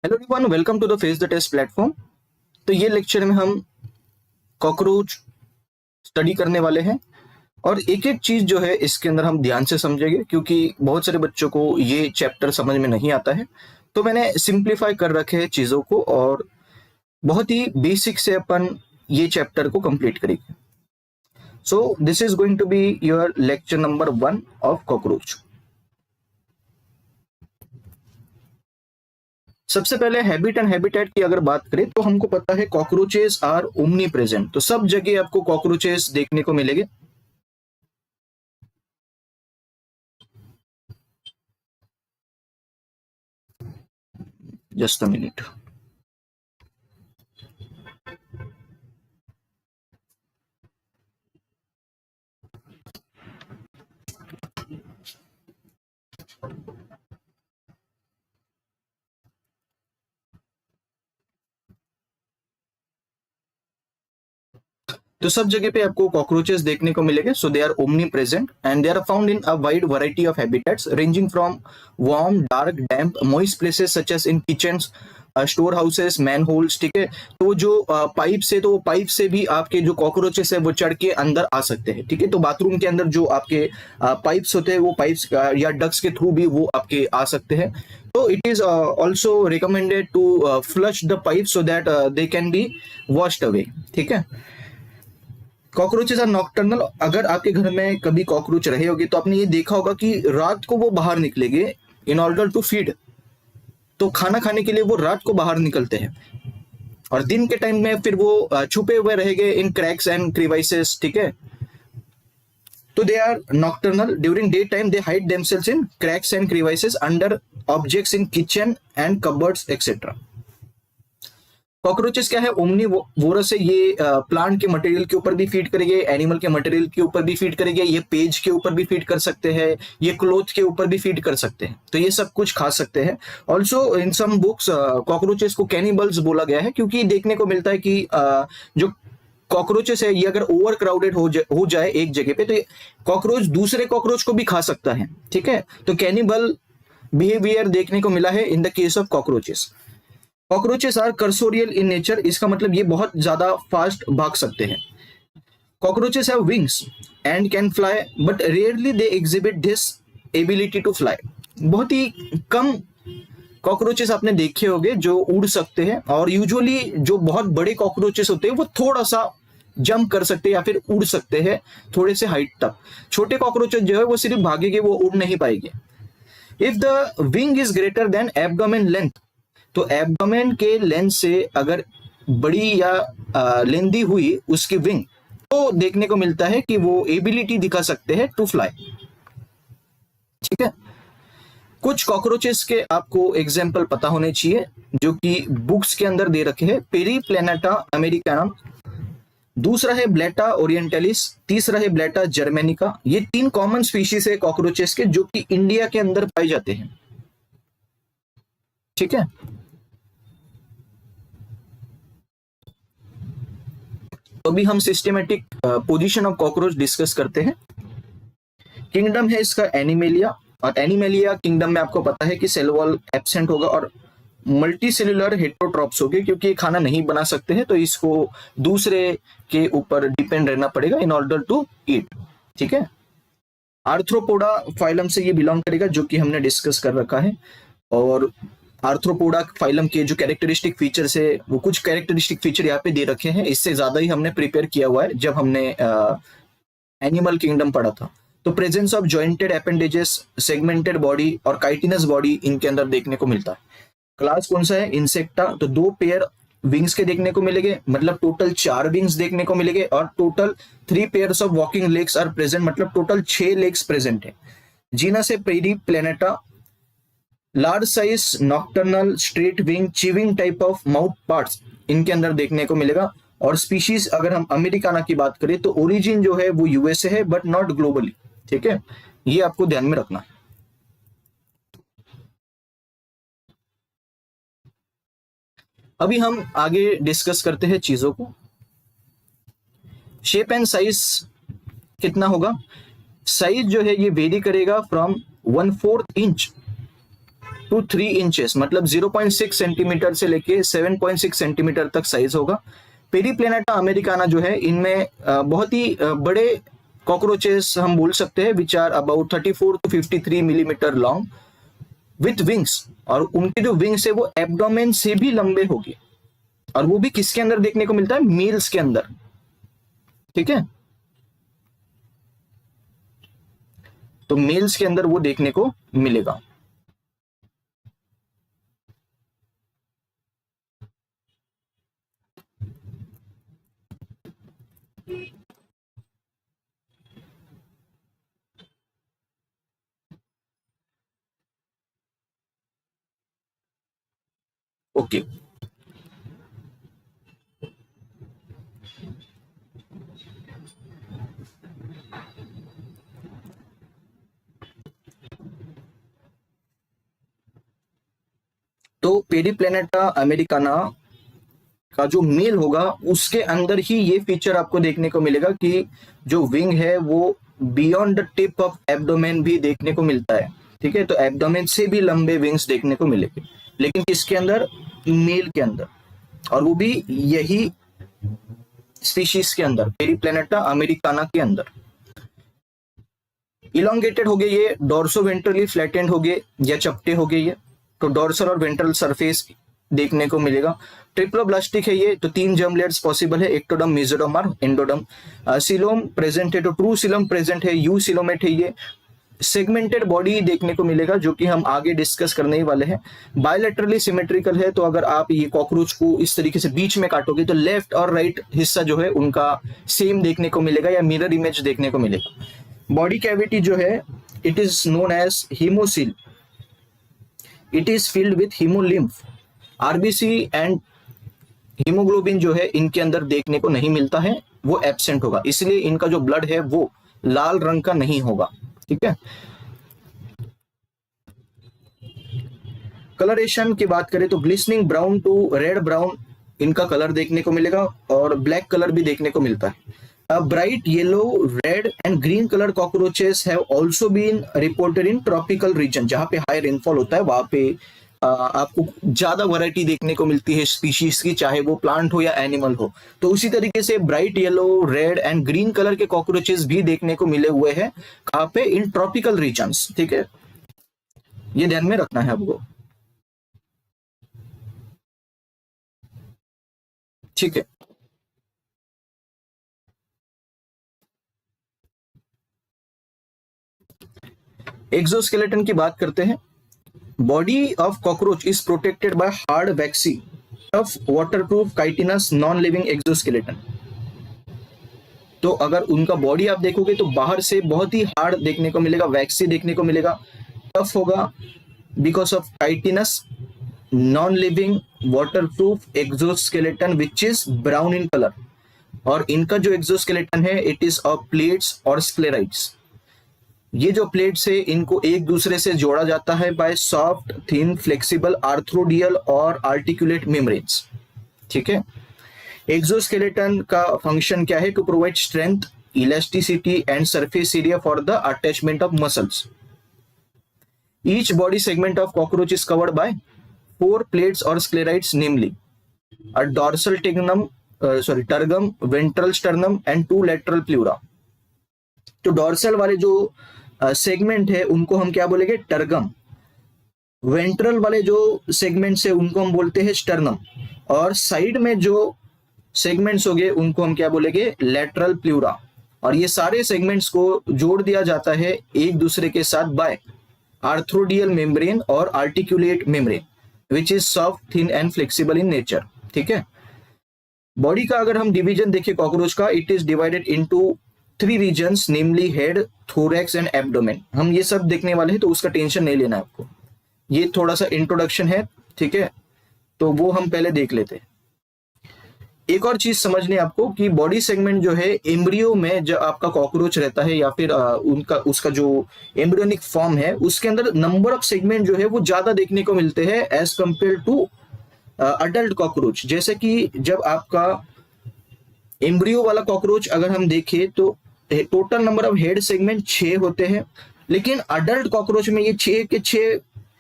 Hello everyone, welcome to the face the test platform. तो ये lecture में हम कॉकरोच स्टडी करने वाले हैं और एक एक चीज जो है इसके अंदर हम ध्यान से समझेंगे, क्योंकि बहुत सारे बच्चों को ये चैप्टर समझ में नहीं आता है। तो मैंने सिंप्लीफाई कर रखे हैं चीजों को और बहुत ही बेसिक से अपन ये चैप्टर को कंप्लीट करेंगे। So this is going to be your lecture number 1 of cockroach. सबसे पहले हैबिट एंड हैबिटेट की अगर बात करें तो हमको पता है कॉकरोचेस आर ओमनी प्रेजेंट। तो सब जगह आपको कॉकरोचेस देखने को मिलेंगे। Just a minute. तो सब जगह पे आपको कॉकरोचेस देखने को मिलेंगे। So they are omnipresent and they are found in a wide variety of habitats ranging from warm, dark, damp, moist places such as in kitchens, storehouses, manholes. ठीक है, तो जो pipe से, तो pipe से भी आपके जो कॉकरोचेस है वो चढ़ के अंदर आ सकते हैं। ठीक है, तो बाथरूम के अंदर जो आपके पाइप्स होते हैं वो पाइप्स या डक्स के थ्रू भी वो आपके आ सकते हैं। तो it is also recommended to flush the pipe so that they can be washed away. ठीक है, कॉकरोचेस आर नॉकटर्नल। अगर आपके घर में कभी कॉकरोच रहे होगे तो आपने ये देखा होगा कि रात को वो बाहर निकलेंगे इन ऑर्डर टू फीड। तो खाना खाने के लिए वो रात को बाहर निकलते हैं और दिन के टाइम में फिर वो छुपे हुए रहेंगे इन क्रैक्स एंड क्रीवाइसेस। ठीक है, तो they are nocturnal. During daytime they hide themselves in cracks and crevices under objects in kitchen and cupboards etcetera. Cockroaches क्या है, ओमनीवोरस है। ये प्लांट के मटेरियल के ऊपर भी फीड करेंगे, एनिमल के मटेरियल के ऊपर भी फीड करेंगे, ये पेज के ऊपर भी फीड कर सकते हैं, ये क्लोथ के ऊपर भी फीड कर सकते हैं। तो ये सब कुछ खा सकते हैं। Also in some books cockroaches को कैनिबल्स बोला गया है, क्योंकि देखने को मिलता है कि जो कॉकरोचेस है ये अगर ओवर क्राउडेड हो जाए एक जगह पे, तो कॉकरोच दूसरे कॉकरोच को भी खा सकता है। ठीक है, तो कैनिबल बिहेवियर देखने को मिला है in the case of cockroaches. Cockroaches are cursorial in nature. इसका मतलब ये बहुत ज्यादा फास्ट भाग सकते हैं। Cockroaches have wings and can fly but rarely they exhibit this ability to fly. बहुत ही कम कॉकरोचेस आपने देखे होंगे जो उड़ सकते हैं, और यूजुअली जो बहुत बड़े कॉकरोचेस होते हैं वो थोड़ा सा जंप कर सकते हैं या फिर उड़ सकते हैं थोड़े से हाइट तक। छोटे कॉकरोचेस जो है वो सिर्फ भागेंगे, वो उड़ नहीं पाएंगे। If the wing is greater than abdomen length, तो एब्डोमेन के लेंथ से अगर बड़ी या लेंदी हुई उसकी विंग, तो देखने को मिलता है कि वो एबिलिटी दिखा सकते हैं टू फ्लाई। ठीक है, कुछ कॉकरोचेस के आपको एग्जाम्पल पता होने चाहिए जो कि बुक्स के अंदर दे रखे हैं। पेरीप्लेनेटा अमेरिकानम, दूसरा है ब्लेटा ओरिएंटलिस, तीसरा है ब्लेटा जर्मेनिका। ये 3 कॉमन स्पीशीज है कॉकरोचेस के जो कि इंडिया के अंदर पाए जाते हैं। ठीक है, तो अभी हम systematic position of cockroach discuss करते हैं। किंगडम है इसका एनिमेलिया, और एनिमेलिया किंगडम में आपको पता है कि सेल वॉल एब्सेंट होगा और मल्टी सेल्यूलर हेटरोट्रॉप्स होंगे, क्योंकि खाना नहीं बना सकते हैं तो इसको दूसरे के ऊपर डिपेंड रहना पड़ेगा इन ऑर्डर टू ईट। ठीक है, आर्थ्रोपोडा फाइलम से ये बिलोंग करेगा जो कि हमने डिस्कस कर रखा है। और आर्थ्रोपोडा फाइलम के जो कैरेक्टरिस्टिक फीचर्स है वो कुछ कैरेक्टरिस्टिक फीचर यहाँ पे दे रखे हैं। इससे ज्यादा ही हमने प्रिपेयर किया हुआ है जब हमने एनिमल किंगडम पढ़ा था। तो presence of jointed appendages, segmented body और काइटिनस बॉडी इनके अंदर देखने को मिलता है। क्लास कौन सा है, इंसेक्टा। तो 2 पेयर विंग्स के देखने को मिलेंगे, मतलब टोटल 4 विंग्स देखने को मिलेंगे, और total 3 pairs of walking legs are present, मतलब टोटल 6 लेग्स प्रेजेंट है। जीनस है Periplaneta. Large size nocturnal straight wing chewing type of mouth parts इनके अंदर देखने को मिलेगा। और स्पीशीज अगर हम अमेरिकाना की बात करें तो ओरिजिन जो है वो यूएसए है बट नॉट ग्लोबली। ठीक है, ये आपको ध्यान में रखना है। अभी हम आगे डिस्कस करते हैं चीजों को। शेप एंड साइज कितना होगा, साइज जो है ये वेरी करेगा फ्रॉम 1/4 इंच to 3 इंचेस, मतलब 0.6 सेंटीमीटर से लेके 7.6 सेंटीमीटर तक साइज होगा। पेरीप्लेनेटा अमेरिकाना जो है, इनमें बहुत ही बड़े कॉकरोचेस हम बोल सकते हैं, which are about 34 to 53 millimetre long with wings, और उनके जो विंग्स है वो एब्डोमेन से भी लंबे होंगे, और वो भी किसके अंदर देखने को मिलता है? मेल्स के अंदर। ठीक है, तो मेल्स के अंदर वो देखने को मिलेगा। ओके, तो पेरीप्लेनेटा अमेरिकाना का जो मेल होगा उसके अंदर ही ये फीचर आपको देखने को मिलेगा कि जो विंग है वो beyond the tip of abdomen भी देखने को मिलता है। ठीक है, तो एब्डोमेन से भी लंबे विंग्स देखने को मिलेंगे, लेकिन किसके अंदर? मेल के अंदर, और वो भी यही स्पीशीज के अंदर, पेरीप्लेनेटा अमेरिकाना के अंदर। इलोंगेटेड हो गए ये, डोर्सो वेंट्रली फ्लैटेंड हो गए या चपटे हो गए ये, तो डोर्सल और वेंट्रल सरफेस देखने को मिलेगा। ट्रिप्लोब्लास्टिक है ये, तो 3 जर्म लेयर्स पॉसिबल है, एक्टोडर्म, मेसोडर्म और एंडोडर्म। सीलोम प्रेजेंट है, तो ट्रू सीलोम प्रेजेंट है, यू सीलोमेट है ये। सेगमेंटेड बॉडी देखने को मिलेगा, जो कि हम आगे डिस्कस करने ही वाले हैं। बायलैटरली सिमेट्रिकल है, तो अगर आप ये कॉकरोच को इस तरीके से बीच में काटोगे तो लेफ्ट और राइट हिस्सा जो है उनका सेम देखने को मिलेगा या मिरर इमेज देखने को मिलेगा। बॉडी कैविटी जो है, it is known as haemocoel, it is filled with haemolymph. RBC and haemoglobin जो है इनके अंदर देखने को नहीं मिलता है, वो एब्सेंट होगा, इसलिए इनका जो ब्लड है वो लाल रंग का नहीं होगा। ठीक है, कलरेशन की बात करें तो glistening brown to red brown इनका कलर देखने को मिलेगा, और ब्लैक कलर भी देखने को मिलता है। Bright yellow, red and green colour cockroaches have also been reported in tropical region, जहां पे हाई रेनफॉल होता है वहां पे आपको ज्यादा वैरायटी देखने को मिलती है स्पीशीज की, चाहे वो प्लांट हो या एनिमल हो। तो उसी तरीके से bright yellow, red and green colour के कॉकरोचेस भी देखने को मिले हुए हैं, कहां पे? In tropical regions. ठीक है, ये ध्यान में रखना है आपको। ठीक है, एक्सोस्केलेटन की बात करते हैं। Body of cockroach is protected by hard vaccine tough waterproof chitinous non living exoskeleton. तो अगर उनका बॉडी आप देखोगे तो बाहर से बहुत ही हार्ड देखने को मिलेगा, वैक्सी देखने को मिलेगा, टफ होगा because of chitinous non living waterproof exoskeleton which is brown in colour. और इनका जो एक्सोस्केलेटन है इट इज ऑफ प्लेट्स और स्क्लेराइड्स। ये जो प्लेट्स है इनको एक दूसरे से जोड़ा जाता है by soft, thin, flexible arthrodial और आर्टिकुलेट मेम्ब्रेन्स। ठीक है, एक्सोस्केलेटन का फंक्शन क्या है? To provide strength, elasticity and surface area for the attachment of muscles. Each body segment of cockroach is covered by 4 plates और sclerites, namely a dorsal tergum, ventral sternum and 2 lateral pleura. तो dorsal वाले जो segment है उनको हम क्या बोलेंगे? Tergum. Ventral वाले जो सेगमेंट्स है उनको हम बोलते हैं स्टर्नम, और साइड में जो सेगमेंट्स हो गए उनको हम क्या बोलेंगे? Lateral pleura. और ये सारे सेगमेंट्स को जोड़ दिया जाता है एक दूसरे के साथ बाय आर्थ्रोडियल मेम्ब्रेन और articulate membrane which is soft, thin and flexible in nature. ठीक है, बॉडी का अगर हम डिवीजन देखें कॉकरोच का, it is divided into 3 regions, namely head, thorax and abdomen. हम ये सब देखने वाले हैं तो उसका टेंशन नहीं लेना है आपको, ये थोड़ा सा इंट्रोडक्शन है। ठीक है, तो वो हम पहले देख लेते हैं। एक और चीज समझनी आपको कि बॉडी सेगमेंट जो है एम्ब्रियो में जब आपका कॉकरोच रहता है या फिर उसका जो एम्ब्रियोनिक फॉर्म है उसके अंदर नंबर ऑफ सेगमेंट जो है वो ज्यादा देखने को मिलते हैं as compare to adult cockroach. जैसे कि जब आपका एम्ब्रियो वाला कॉकरोच अगर हम देखें तो total number of head segment 6 होते हैं, लेकिन अडल्ट कॉकरोच में ये 6 के 6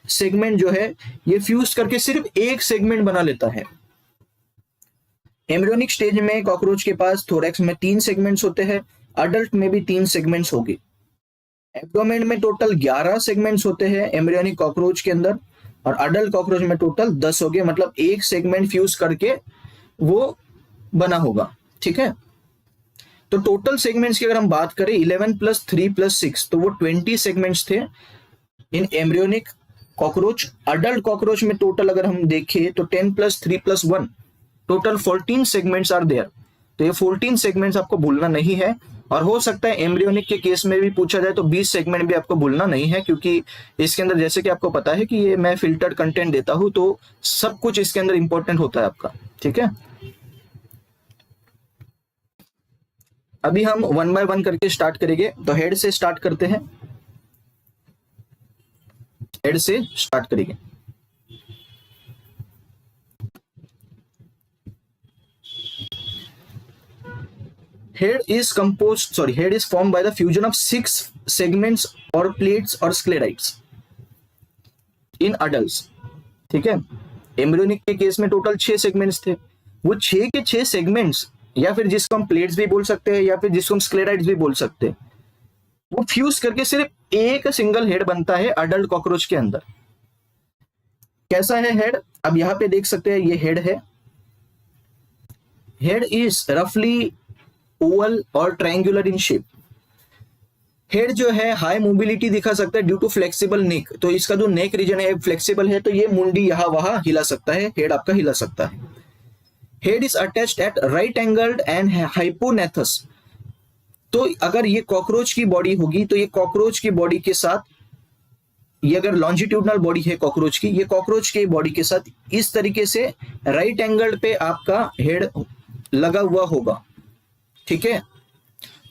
सेगमेंट जो है ये फ्यूज करके सिर्फ एक सेगमेंट बना लेता है। एम्ब्रियोनिक स्टेज में कॉकरोच के पास थोरैक्स में 3 सेगमेंट्स होते हैं, अडल्ट में भी 3 सेगमेंट्स होंगे। एब्डोमेन में टोटल 11 सेगमेंट्स होते हैं एम्ब्रियोनिक कॉकरोच के अंदर, और अडल्ट कॉकरोच में टोटल 10 हो गए, मतलब एक सेगमेंट फ्यूज करके वो बना होगा। ठीक है, तो टोटल सेगमेंट्स की अगर हम बात करें 11 + 3 + 6 तो वो 20 सेगमेंट्स थे इन एम्ब्रियोनिक कॉकरोच। अडल्ट कॉकरोच में टोटल अगर हम देखें तो 10 + 3 + 1 टोटल 14 सेगमेंट्स आर देयर। तो ये 14 सेगमेंट्स आपको भूलना नहीं है, और हो सकता है एम्ब्रियोनिक के केस में भी पूछा जाए तो 20 सेगमेंट भी आपको भूलना नहीं है, क्योंकि इसके अंदर जैसे कि आपको पता है कि ये मैं फिल्टर्ड कंटेंट देता हूं तो सब कुछ इसके अंदर इंपॉर्टेंट होता है आपका। ठीक है, अभी हम 1 बाय 1 करके स्टार्ट करेंगे। तो हेड से स्टार्ट करते हैं, हेड से स्टार्ट करेंगे। Head is formed by the fusion of 6 segments or plates or sclerites in adults। ठीक है, एम्ब्रियोनिक के केस में टोटल 6 सेगमेंट्स थे, वो 6 के 6 सेगमेंट्स, या फिर जिसको हम प्लेट्स भी बोल सकते हैं या फिर जिसको हम स्क्लेराइड्स भी बोल सकते हैं, वो फ्यूज करके सिर्फ एक सिंगल हेड बनता है अडल्ट कॉकरोच के अंदर। कैसा है हेड, अब यहां पे देख सकते हैं ये हेड है। हेड इज रफली ओवल और ट्रायंगुलर इन शेप। हेड जो है हाई मोबिलिटी दिखा सकता है ड्यू टू फ्लेक्सिबल नेक, तो इसका जो नेक रीजन है फ्लेक्सिबल है, तो ये मुंडी यहां वहां हिला सकता है, हेड आपका हिला सकता है। Head is attached at right angled and hypognathous. तो अगर ये कॉकरोच की बॉडी होगी तो ये कॉकरोच की बॉडी के साथ, ये अगर लॉन्जिट्यूडनल बॉडी है कॉकरोच की, ये कॉकरोच के बॉडी के साथ इस तरीके से राइट एंगल पे आपका हेड लगा हुआ होगा। ठीक है,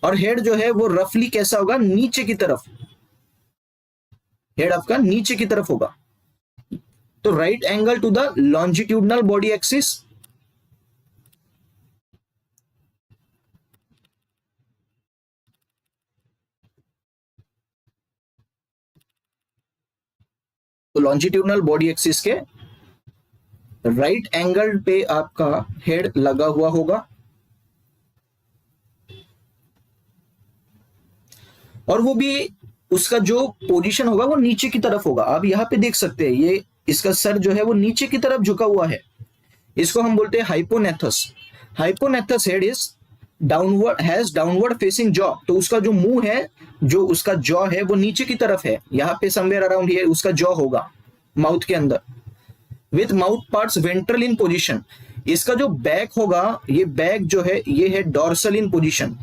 और हेड जो है वो रफली कैसा होगा, नीचे की तरफ, हेड आपका नीचे की तरफ होगा। तो right angle to the longitudinal body axis, तो लॉन्जिट्यूडनल बॉडी एक्सिस के राइट एंगल पे आपका हेड लगा हुआ होगा, और वो भी उसका जो पोजीशन होगा वो नीचे की तरफ होगा। आप यहां पे देख सकते हैं ये इसका सर जो है वो नीचे की तरफ झुका हुआ है, इसको हम बोलते हैं hypognathous. Hypognathous head is downward, has downward facing jaw. तो उसका जो मुंह है, जो उसका जॉ है वो नीचे की तरफ है, यहाँ पे समवेयर अराउंड हियर उसका जॉ होगा माउथ के अंदर, with mouth parts ventral in position. इसका जो बैक होगा, ये बैक जो है ये है डॉर्सल इन पोजिशन,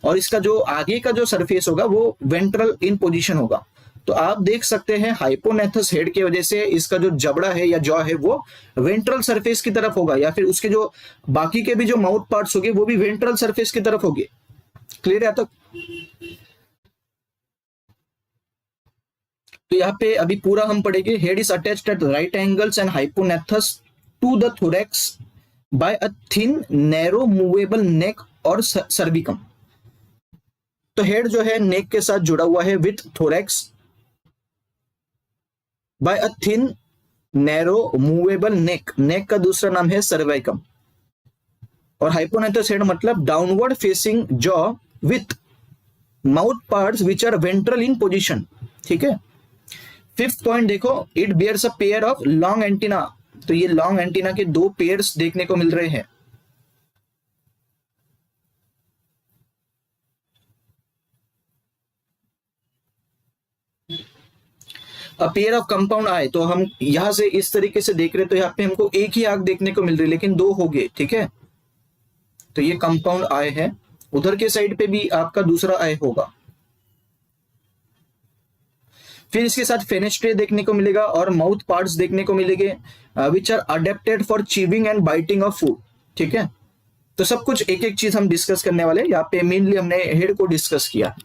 और इसका जो आगे का जो सरफेस होगा वो वेंट्रल इन पोजीशन होगा। तो आप देख सकते हैं हाइपोनेथस हेड की वजह से इसका जो जबड़ा है या जॉ है वो वेंट्रल सरफेस की तरफ होगा, या फिर उसके जो बाकी के भी जो माउथ पार्ट्स होंगे वो भी वेंट्रल सरफेस की तरफ होंगे। क्लियर है? तो यहाँ पे अभी पूरा हम पढ़ेंगे। Head is attached at right angles and hypognathous to the thorax by a thin narrow movable neck और सर्विकम। तो हेड जो है नेक के साथ जुड़ा हुआ है with thorax by a thin narrow movable neck, neck का दूसरा नाम है सर्वाइकम, और हाइपोनेथस हेड मतलब downward facing jaw with mouth parts which are ventral in position. ठीक है, फिफ्थ पॉइंट देखो, it bears a pair of long antenna. तो ये लॉन्ग एंटीना के 2 पेयर्स देखने को मिल रहे हैं। पेयर ऑफ कंपाउंड आई, तो हम यहां से इस तरीके से देख रहे हैं तो यहाँ पे हमको एक ही आंख देखने को मिल रही है, लेकिन 2 हो गए। ठीक है, तो ये कंपाउंड आई है, उधर के साइड पे भी आपका दूसरा आई होगा। फिर इसके साथ फेनेस्ट्रे देखने को मिलेगा और माउथ पार्ट्स देखने को मिलेंगे which are adapted for chewing and biting of food. ठीक है, तो सब कुछ एक एक चीज हम डिस्कस करने वाले हैं। यहाँ पे मेनली हमने हेड को डिस्कस किया,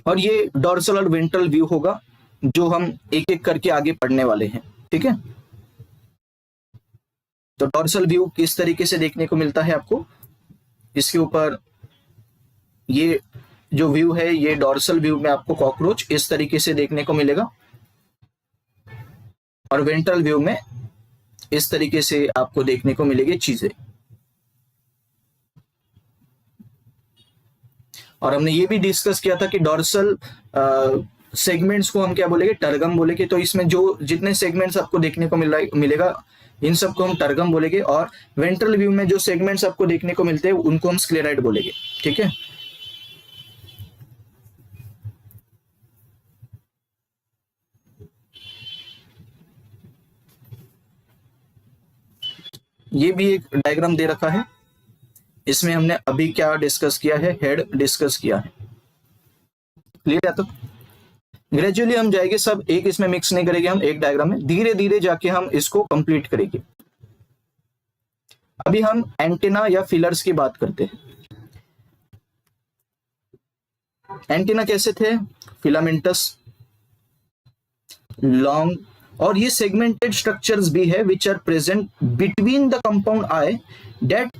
और ये डॉर्सल और वेंट्रल व्यू होगा जो हम एक एक करके आगे पढ़ने वाले हैं। ठीक है, तो डॉर्सल व्यू किस तरीके से देखने को मिलता है आपको, इसके ऊपर ये जो व्यू है ये डॉर्सल व्यू में आपको कॉकरोच इस तरीके से देखने को मिलेगा, और वेंट्रल व्यू में इस तरीके से आपको देखने को मिलेगी चीजें। और हमने ये भी डिस्कस किया था कि डॉर्सल सेगमेंट्स को हम क्या बोलेंगे, टर्गम बोलेंगे। तो इसमें जो जितने सेगमेंट्स आपको देखने को मिलेगा इन सबको हम टर्गम बोलेंगे, और वेंट्रल व्यू में जो सेगमेंट्स आपको देखने को मिलते हैं उनको हम स्क्लेराइड बोलेंगे। ठीक है, ये भी एक डायग्राम दे रखा है। इसमें हमने अभी क्या डिस्कस किया है, हेड डिस्कस किया है। क्लियर है? तो ग्रेजुअली हम जाएंगे, सब एक इसमें मिक्स नहीं करेंगे हम एक डायग्राम में, धीरे धीरे जाके हम इसको कंप्लीट करेंगे। अभी हम एंटीना या फिलर्स की बात करते हैं। एंटीना कैसे थे? फिलामेंटस, लॉन्ग, और ये सेगमेंटेड स्ट्रक्चर्स भी है which are present between the compound eye that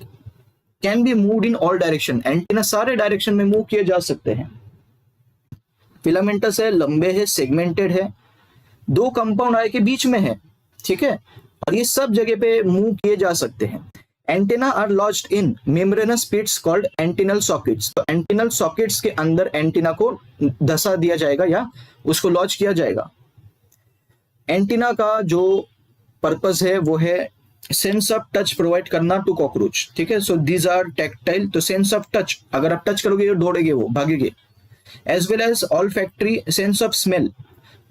can be moved in all direction. Antenna सारे डायरेक्शन में मूव किए जा सकते हैं। फिलामेंटस है, लंबे है, सेगमेंटेड है, दो कंपाउंड आई के बीच में है। ठीक है, और ये सब जगह पे मूव किए जा सकते हैं। Antenna are lodged in membranous pits called antennal sockets. तो एंटिनल सॉकेट्स के अंदर एंटीना को धसा दिया जाएगा या उसको लॉन्च किया जाएगा। एंटीना का जो पर्पस है वो है सेंस ऑफ टच प्रोवाइड करना टू कॉकरोच। ठीक है, सो दीज आर टेक्टाइल, तो सेंस ऑफ टच, अगर आप टच करोगे तो दौड़ेंगे, वो भागेंगे। As well as olfactory, sense of smell,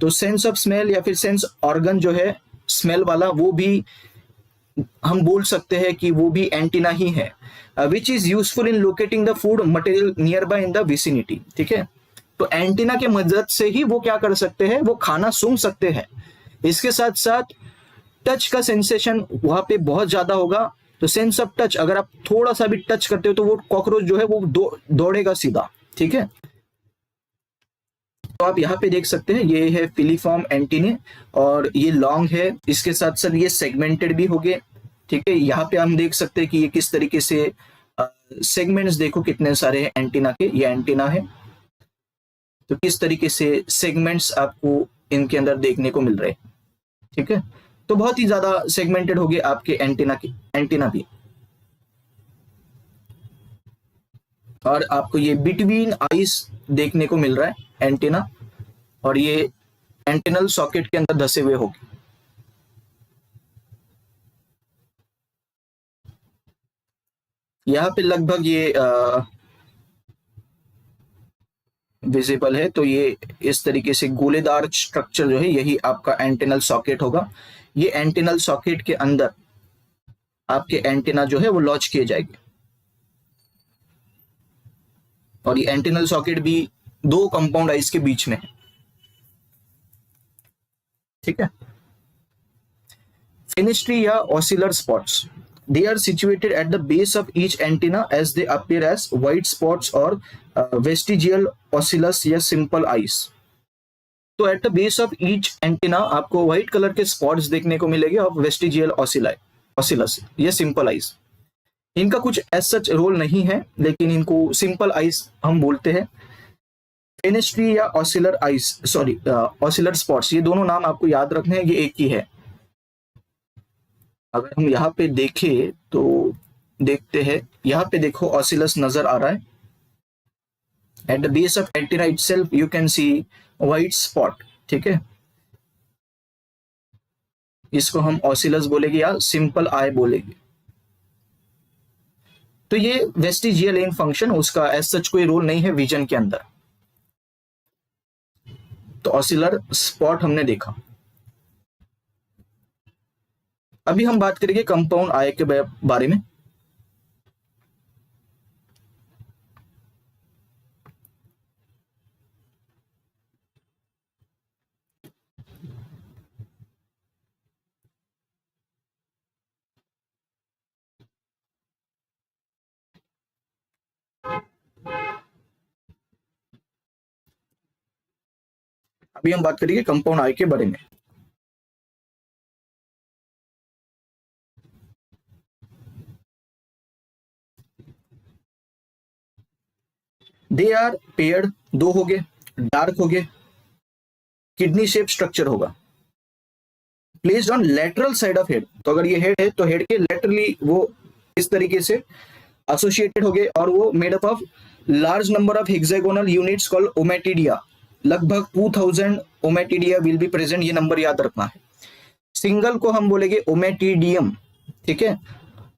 तो सेंस ऑफ स्मेल या फिर सेंस ऑर्गन जो है स्मेल वाला, वो भी हम बोल सकते हैं कि वो भी एंटीना ही है, which is useful in locating the food material near by in the vicinity. ठीक है, तो एंटीना के मदद से ही वो क्या कर सकते हैं, वो खाना सूंघ सकते हैं। इसके साथ साथ टच का सेंसेशन वहां पे बहुत ज्यादा होगा, तो सेंस ऑफ टच, अगर आप थोड़ा सा भी टच करते हो तो वो कॉकरोच जो है वो दौड़ेगा सीधा। ठीक है, तो आप यहाँ पे देख सकते हैं ये है फिलीफॉर्म एंटीने, और ये लॉन्ग है, इसके साथ साथ ये सेगमेंटेड भी हो गए। ठीक है, यहाँ पे हम देख सकते हैं कि ये किस तरीके से सेगमेंट्स, देखो कितने सारे हैं एंटीना के, ये एंटीना है, तो किस तरीके से सेगमेंट्स आपको इनके अंदर देखने को मिल रहे हैं। ठीक है, तो बहुत ही ज्यादा सेगमेंटेड हो गए आपके एंटीना भी। और आपको ये बिटवीन आईज देखने को मिल रहा है एंटीना, और ये एंटिनल सॉकेट के अंदर धसे हुए होंगे। यहाँ पे लगभग ये विजिबल है, तो ये इस तरीके से गोलेदार स्ट्रक्चर जो है यही आपका एंटिनल सॉकेट होगा। ये एंटिनल सॉकेट के अंदर आपके एंटीना जो है वो लॉन्च किए जाएंगे, और ये एंटिनल सॉकेट भी दो कंपाउंड आइज के बीच में है। ठीक है, फेनिस्ट्री या ऑसिलर spots, they are situated at the base of each antenna as they appear as white spots or vestigial oscillus या simple eyes। तो at the base of each antenna आपको व्हाइट कलर के स्पॉट्स देखने को मिलेंगे और वेस्टिजियल ऑसिलस ये simple eyes. इनका कुछ एज सच रोल नहीं है, लेकिन इनको सिंपल आइज हम बोलते हैं। फेनेस्ट्री या ऑसिलर आइज, सॉरी ऑसिलर स्पॉट्स, ये दोनों नाम आपको याद रखने हैं, ये एक ही है। अगर हम यहाँ पे देखें तो देखते हैं, यहाँ पे देखो ऑसिलस नजर आ रहा है। At the base of antenna itself you can see white spot. ठीक है, इसको हम ऑसिलस बोलेंगे या सिंपल आई बोलेंगे। तो ये वेस्टिजियल इन फंक्शन, उसका एज सच कोई रोल नहीं है विजन के अंदर। तो ऑसिलर स्पॉट हमने देखा। अभी हम बात करेंगे कंपाउंड आई के बारे में। अभी हम बात करेंगे कंपाउंड आई के बारे में। दे आर पेयर्ड, दो हो गए, डार्क हो गए, किडनी शेप स्ट्रक्चर होगा, placed on lateral side of head, तो अगर ये हेड है तो हेड के लेटरली वो इस तरीके से एसोसिएटेड हो गए, और वो made up of large number of hexagonal units called ommatidia, लगभग 2000 ओमेटिडिया विल बी प्रेजेंट, ये नंबर याद रखना है। सिंगल को हम बोलेंगे ओमेटिडियम, ठीक है।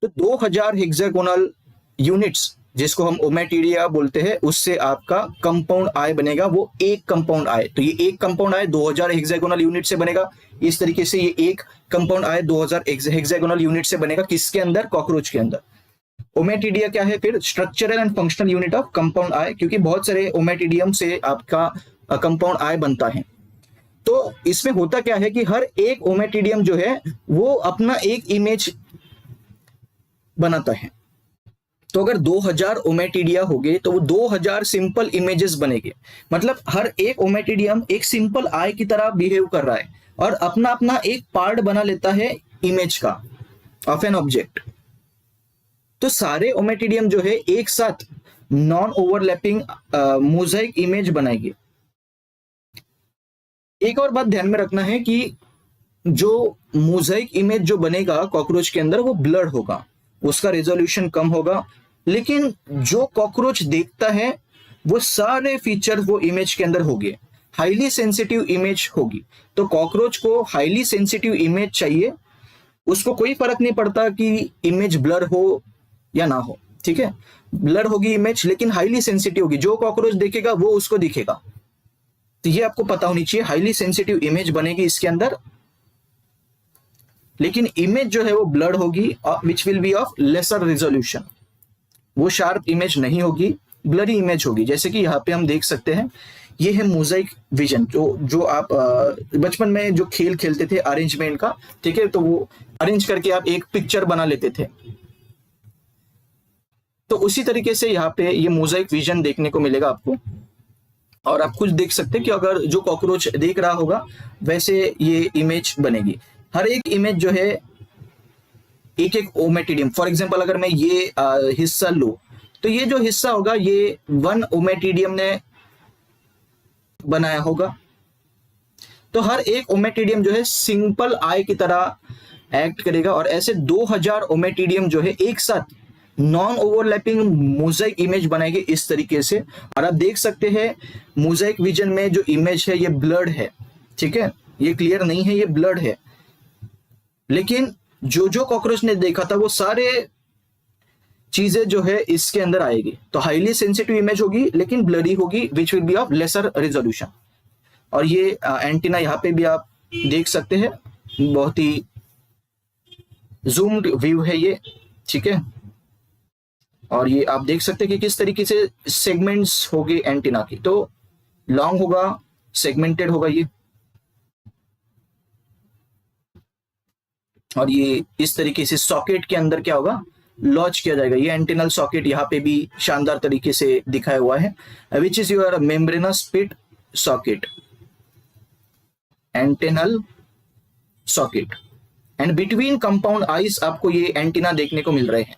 तो 2000 हेक्सागोनल यूनिट्स जिसको हम ओमेटिडिया बोलते हैं, उससे आपका कंपाउंड आई बनेगा, वो एक कंपाउंड आई। तो ये एक कंपाउंड आई 2000 हेक्सागोनल यूनिट से बनेगा, इस तरीके से ये एक कंपाउंड आई 2000 हेक्सागोनल यूनिट से बनेगा, किसके अंदर, कॉकरोच के अंदर। ओमेटिडिया क्या है फिर, structural and functional unit of compound eye, क्योंकि बहुत सारे ओमेटिडियम से आपका कंपाउंड आई बनता है। तो इसमें होता क्या है कि हर एक ओमेटिडियम जो है वो अपना एक इमेज बनाता है। तो अगर 2000 ओमेटिडिया हो गए तो वो 2000 सिंपल इमेजेस बनेंगे, मतलब हर एक ओमेटिडियम एक सिंपल आई की तरह बिहेव कर रहा है और अपना अपना एक पार्ट बना लेता है इमेज का, ऑफ एन ऑब्जेक्ट। तो सारे ओमेटिडियम जो है एक साथ नॉन ओवरलैपिंग मोजाइक इमेज बनाएंगे। एक और बात ध्यान में रखना है कि जो मोजाइक इमेज जो बनेगा कॉकरोच के अंदर वो ब्लड होगा, उसका रेजोल्यूशन कम होगा, लेकिन जो कॉकरोच देखता है वो सारे फीचर वो इमेज के अंदर होंगे, हाईली सेंसिटिव इमेज होगी। तो कॉकरोच को हाईली सेंसिटिव इमेज चाहिए, उसको कोई फर्क नहीं पड़ता कि इमेज ब्लर हो या ना हो, ठीक है। ब्लर होगी इमेज लेकिन हाईली सेंसिटिव होगी, जो कॉकरोच देखेगा वो उसको दिखेगा। तो ये आपको पता होनी चाहिए, हाईली सेंसिटिव इमेज बनेगी इसके अंदर, लेकिन इमेज जो है वो ब्लड होगी, which will be of lesser resolution, वो शार्प इमेज नहीं होगी, ब्लरी इमेज होगी। जैसे कि यहाँ पे हम देख सकते हैं, ये है मोजाइक विजन, जो आप बचपन में जो खेल खेलते थे अरेंजमेंट का, ठीक है, तो वो अरेंज करके आप एक पिक्चर बना लेते थे। तो उसी तरीके से यहाँ पे ये मोजाइक विजन देखने को मिलेगा आपको, और आप खुद देख सकते हैं कि अगर जो कॉकरोच देख रहा होगा वैसे ये इमेज बनेगी। हर एक इमेज जो है एक एक ओमेटिडियम, फॉर एग्जांपल अगर मैं ये हिस्सा लूं तो ये जो हिस्सा होगा ये 1 ओमेटिडियम ने बनाया होगा। तो हर एक ओमेटिडियम जो है सिंपल आई की तरह एक्ट करेगा, और ऐसे 2000 ओमेटिडियम जो है एक साथ नॉन ओवरलैपिंग मोजाइक इमेज बनाएंगे इस तरीके से। और आप देख सकते हैं मोजाइक विजन में जो इमेज है ये ब्लड है, ठीक है, ये क्लियर नहीं है, ये ब्लड है, लेकिन जो जो कॉकरोच ने देखा था वो सारे चीजें जो है इसके अंदर आएगी। तो हाईली सेंसिटिव इमेज होगी लेकिन ब्लडी होगी, which will be of lesser resolution. और ये एंटीना यहाँ पे भी आप देख सकते हैं, बहुत ही जूम्ड व्यू है ये, ठीक है। और ये आप देख सकते हैं कि किस तरीके से सेगमेंट्स होगी एंटीना की, तो लॉन्ग होगा, सेगमेंटेड होगा ये, और ये इस तरीके से सॉकेट के अंदर क्या होगा, लॉन्च किया जाएगा। ये एंटेनल सॉकेट यहाँ पे भी शानदार तरीके से दिखाया हुआ है, which is your membranous pit socket, antennal socket. And between compound eyes आपको ये एंटीना देखने को मिल रहे हैं,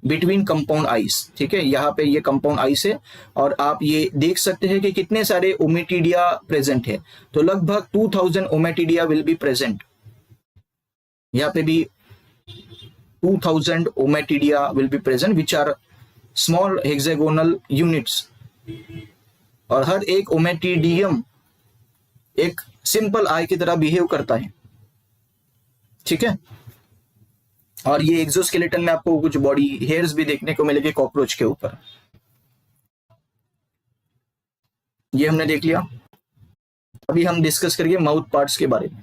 बिटवीन कंपाउंड आइस, ठीक है। यहाँ पे ये कंपाउंड आइस है, और आप ये देख सकते हैं कि कितने सारे ओमेटिडिया प्रेजेंट है। तो लगभग 2000 ओमेटिडिया विल बी प्रेजेंट, यहाँ पे भी 2000 ommatidia will be present, which are small hexagonal units. और हर एक ओमेटिडियम एक सिंपल आई की तरह बिहेव करता है, ठीक है। और ये एक्सोस्केलेटन में आपको कुछ बॉडी हेयर्स भी देखने को मिलेंगे कॉकरोच के ऊपर। ये हमने देख लिया। अभी हम डिस्कस करेंगे माउथ पार्ट्स के बारे में।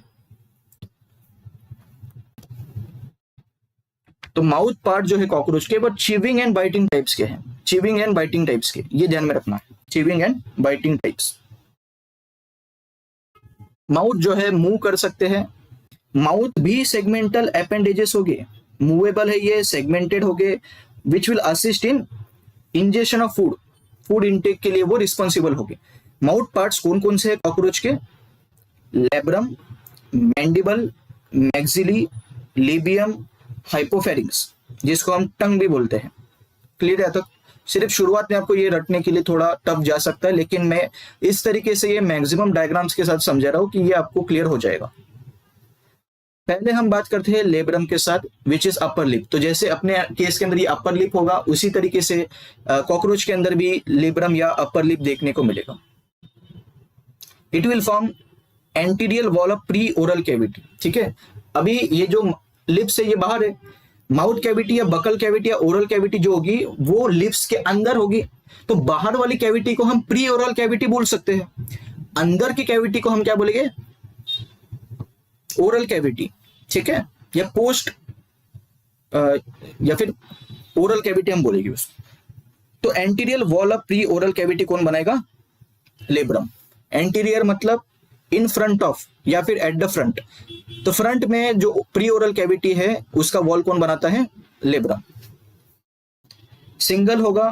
तो माउथ पार्ट जो है कॉकरोच के, वो चीविंग एंड बाइटिंग टाइप्स के हैं, चीविंग एंड बाइटिंग टाइप्स के, ये ध्यान में रखना है, chewing and biting types. Mouth जो है मूव कर सकते हैं, माउथ भी सेगमेंटल अपेंडेजेस हो गए, मूवेबल है ये, सेगमेंटेड हो गए, which will assist in ingestion of food, food intake के लिए वो रिस्पॉन्सिबल हो गए। माउथ पार्ट्स कौन कौन से है कॉकरोच के, लेब्रम, मैंडिबल, मैक्सिली, लेबियम, हाइपोफेरिंक्स, जिसको हम टंग भी बोलते हैं, क्लियर है। तो सिर्फ शुरुआत में आपको ये रटने के लिए थोड़ा टफ जा सकता है, लेकिन मैं इस तरीके से ये मैक्सिमम डायग्राम्स के साथ समझा रहा हूं कि ये आपको क्लियर हो जाएगा। पहले हम बात करते हैं लेब्रम के साथ, विच इज अपर लिप। तो जैसे अपने केस के अंदर ये अपर लिप होगा, उसी तरीके से कॉकरोच के अंदर भी लेब्रम या अपर लिप देखने को मिलेगा। It will form anterior wall of pre oral cavity. ठीक है, अभी ये जो लिप्स है ये बाहर है, माउथ कैविटी या बकल कैविटी या ओरल कैविटी जो होगी वो लिप्स के अंदर होगी, तो बाहर वाली कैविटी को हम प्री ओरल कैविटी बोल सकते हैं, अंदर की कैविटी को हम क्या बोलेंगे, ओरल कैविटी। ठीक है, या पोस्ट या फिर ओरल कैविटी हम बोलेंगे उसको। तो anterior wall of pre oral cavity कौन बनाएगा, लेब्रम। एंटीरियर मतलब इन फ्रंट ऑफ या फिर एट द फ्रंट, तो फ्रंट में जो प्री ओरल कैविटी है उसका वॉल कौन बनाता है, लेब्रम। सिंगल होगा,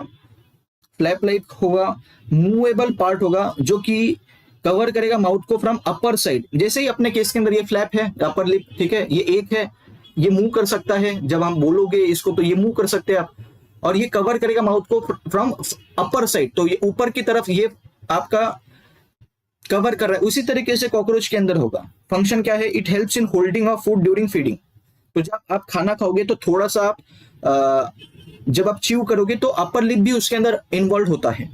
फ्लैप लाइक होगा, मूवेबल पार्ट होगा जो कि कवर करेगा माउथ को फ्रॉम अपर साइड। जैसे ही अपने केस के अंदर ये फ्लैप है, अपर लिप, ठीक है, ये एक है, ये मूव कर सकता है, जब हम बोलोगे इसको तो ये मूव कर सकते हैं आप, और ये कवर करेगा माउथ को फ्रॉम अपर साइड, तो ये ऊपर की तरफ ये आपका कवर कर रहा है। उसी तरीके से कॉकरोच के अंदर होगा। फंक्शन क्या है, it helps in holding of food during feeding. तो जब आप खाना खाओगे तो थोड़ा सा आप जब आप च्यू करोगे तो अपर लिप भी उसके अंदर इन्वॉल्व होता है,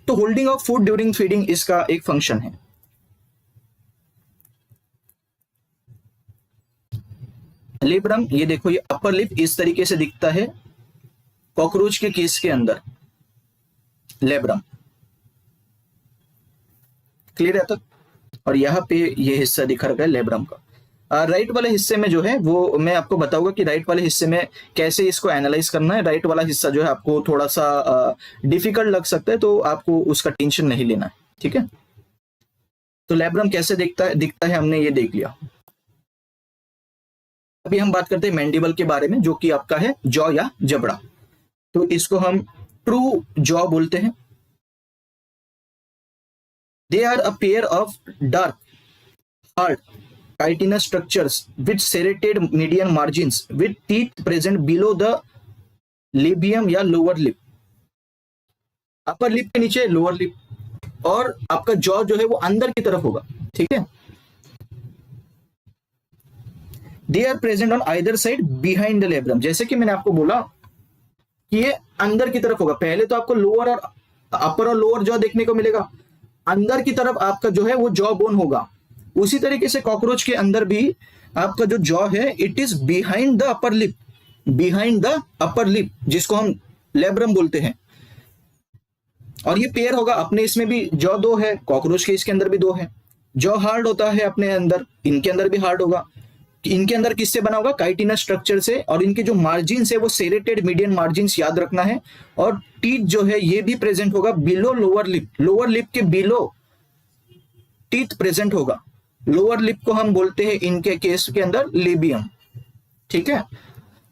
तो holding of food during feeding इसका एक फंक्शन है। लेब्रम, ये देखो, ये अपर लिप इस तरीके से दिखता है कॉकरोच के केस के अंदर, लेब्रम। क्लियर है तक? और यहाँ पे ये हिस्सा दिखा रखा है लेब्रम का। राइट वाले हिस्से में जो है वो मैं आपको बताऊंगा कि राइट वाले हिस्से में कैसे इसको एनालाइज करना है। राइट वाला हिस्सा जो है आपको थोड़ा सा डिफिकल्ट लग सकता है, तो आपको उसका टेंशन नहीं लेना है। ठीक है, तो लेब्रम कैसे दिखता है हमने ये देख लिया। अभी हम बात करते हैं मैंडिबल के बारे में, जो कि आपका है जॉ या जबड़ा। तो इसको हम ट्रू जॉ बोलते हैं। They are a pair of dark hard chitinous structures with serrated median margins with teeth present below the labium या lower lip। अपर लिप के नीचे लोअर लिप, और आपका जॉ जो है वो अंदर की तरफ होगा। ठीक है, they are present on either side behind the labrum. जैसे कि मैंने आपको बोला कि ये अंदर की तरफ होगा। पहले तो आपको लोअर और अपर और लोअर जॉ देखने को मिलेगा, अंदर की तरफ आपका जो है वो जॉ बोन होगा। उसी तरीके से कॉकरोच के अंदर भी आपका जो जॉ है it is behind the upper lip, behind the upper lip, जिसको हम लेब्रम बोलते हैं। और ये पेयर होगा। अपने इसमें भी जॉ दो है, कॉकरोच के इसके अंदर भी दो है। जॉ हार्ड होता है अपने अंदर, इनके अंदर भी हार्ड होगा। इनके अंदर किससे बना होगा, काइटिनस स्ट्रक्चर से, और इनके जो मार्जिन है वो सेरेटेड मीडियन मार्जिन याद रखना है। और टीथ जो है ये भी प्रेजेंट होगा below lower lip, lower lip के बिलो टीथ प्रेजेंट होगा। लोअर लिप को हम बोलते हैं इनके केस के अंदर लेबियम। ठीक है,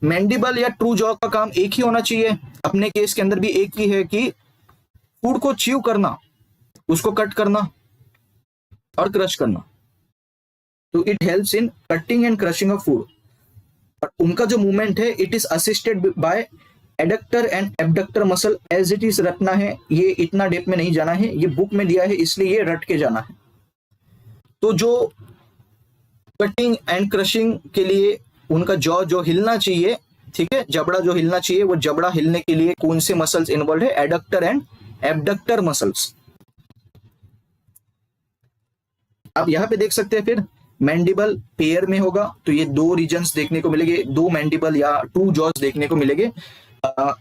मैंडिबल या ट्रू जॉ का काम एक ही होना चाहिए। अपने केस के अंदर भी एक ही है कि फूड को च्यू करना, उसको कट करना और क्रश करना। तो it helps in cutting and crushing of food. और उनका जो मूवमेंट है it is assisted by adductor and abductor muscle. As it is रटना है, ये इतना डेप में नहीं जाना है, ये बुक में दिया है इसलिए ये रट के जाना है। तो जो कटिंग एंड क्रशिंग के लिए उनका जॉ जो हिलना चाहिए, ठीक है, जबड़ा जो हिलना चाहिए, वो जबड़ा हिलने के लिए कौन से मसल्स इन्वॉल्व है, एडक्टर एंड एबडक्टर मसल्स। आप यहां पे देख सकते हैं फिर मैंडिबल पेयर में होगा तो ये दो रीजन्स देखने को मिलेंगे, दो मैंडिबल या टू जॉज देखने को मिलेंगे।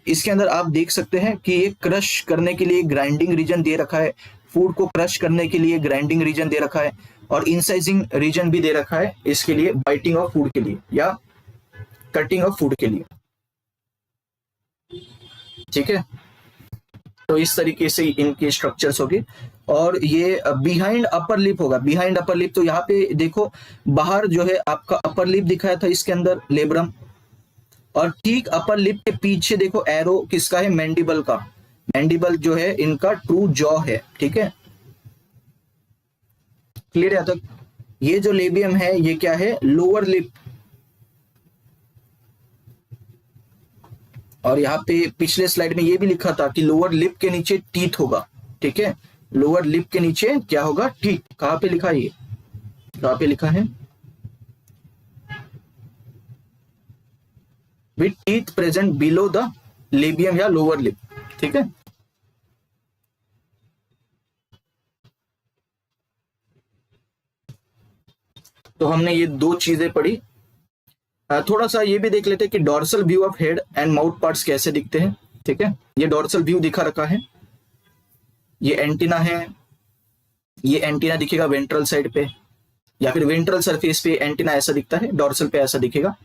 इसके अंदर आप देख सकते हैं कि ये क्रश करने के लिए ग्राइंडिंग रीजन दे रखा है, फूड को क्रश करने के लिए ग्राइंडिंग रीजन दे रखा है, और इंसाइजिंग रीजन भी दे रखा है इसके लिए, बाइटिंग ऑफ फूड के लिए या कटिंग ऑफ फूड के लिए। ठीक है, तो इस तरीके से इनके स्ट्रक्चर्स होगी। और ये बिहाइंड अपर लिप होगा। बिहाइंड अपर लिप, तो यहाँ पे देखो बाहर जो है आपका अपर लिप दिखाया था इसके अंदर लेब्रम, और ठीक अपर लिप के पीछे देखो एरो किसका है, मैंडिबल का। मैंडिबल जो है इनका ट्रू जॉ है। ठीक है, क्लियर है तक? ये जो लेबियम है ये क्या है, लोअर लिप, और यहाँ पे पिछले स्लाइड में ये भी लिखा था कि लोअर लिप के नीचे टीथ होगा, ठीक है, लोअर लिप के नीचे क्या होगा, टीथ। कहाँ पे लिखा है ये, कहाँ पे लिखा है, with teeth present below the labium या लोअर लिप, ठीक है। तो हमने ये दो चीजें पढ़ी। थोड़ा सा ये भी देख लेते हैं कि dorsal view of head and mouth parts कैसे दिखते हैं, ठीक है। ये डॉर्सल व्यू दिखा रखा है, ये एंटीना है, ये एंटीना दिखेगा वेंट्रल साइड पे, या फिर वेंट्रल सरफेस पे एंटीना ऐसा दिखता है, डॉर्सल पे ऐसा दिखेगा,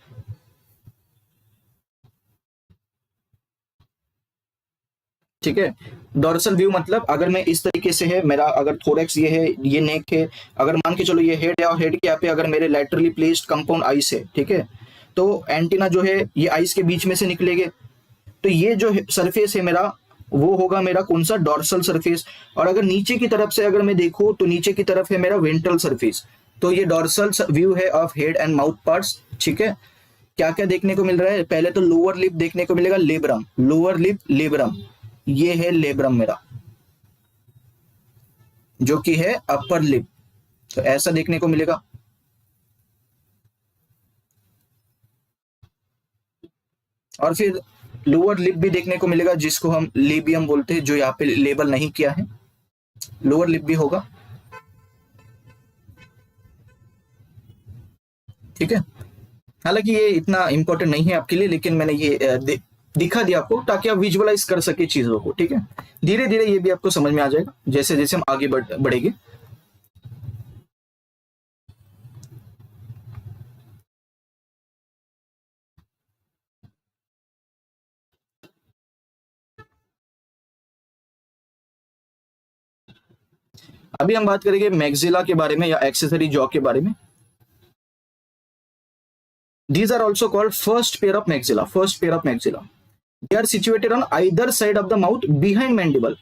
ठीक है। डॉर्सल व्यू मतलब अगर मैं इस तरीके से है मेरा, अगर थोरेक्स ये है, ये नेक है, अगर मान के चलो ये हेड है, और हेड के यहाँ पे अगर मेरे लैटरली प्लेस्ड कंपाउंड आइस है, ठीक है, तो एंटीना जो है ये आइस के बीच में से निकलेंगे, तो ये जो सरफेस है मेरा वो होगा मेरा कौन सा, डॉर्सल सरफेस। और अगर नीचे की तरफ से अगर मैं देखूं तो नीचे की तरफ है मेरा वेंट्रल सरफेस। तो ये डॉर्सल व्यू है of head and mouth parts, ठीक है। क्या क्या देखने को मिल रहा है, पहले तो लोअर लिप देखने को मिलेगा, लेब्रम, लोअर लिप लेब्रम, ये है लेब्रम मेरा, जो कि है अपर लिप, तो ऐसा देखने को मिलेगा। और फिर लोअर लिप भी देखने को मिलेगा, जिसको हम लेबियम बोलते हैं, जो यहाँ पे लेबल नहीं किया है, लोअर लिप भी होगा, ठीक है। हालांकि ये इतना इंपॉर्टेंट नहीं है आपके लिए, लेकिन मैंने ये दिखा दिया आपको ताकि आप विजुअलाइज कर सके चीजों को, ठीक है। धीरे धीरे ये भी आपको समझ में आ जाएगा जैसे जैसे हम आगे बढ़ेंगे। अभी हम बात करेंगे मैक्सिला के बारे में या एक्सेसरी जॉ के बारे में। These are also called first pair of maxilla. First pair of maxilla. They are situated on either side of the mouth behind mandible.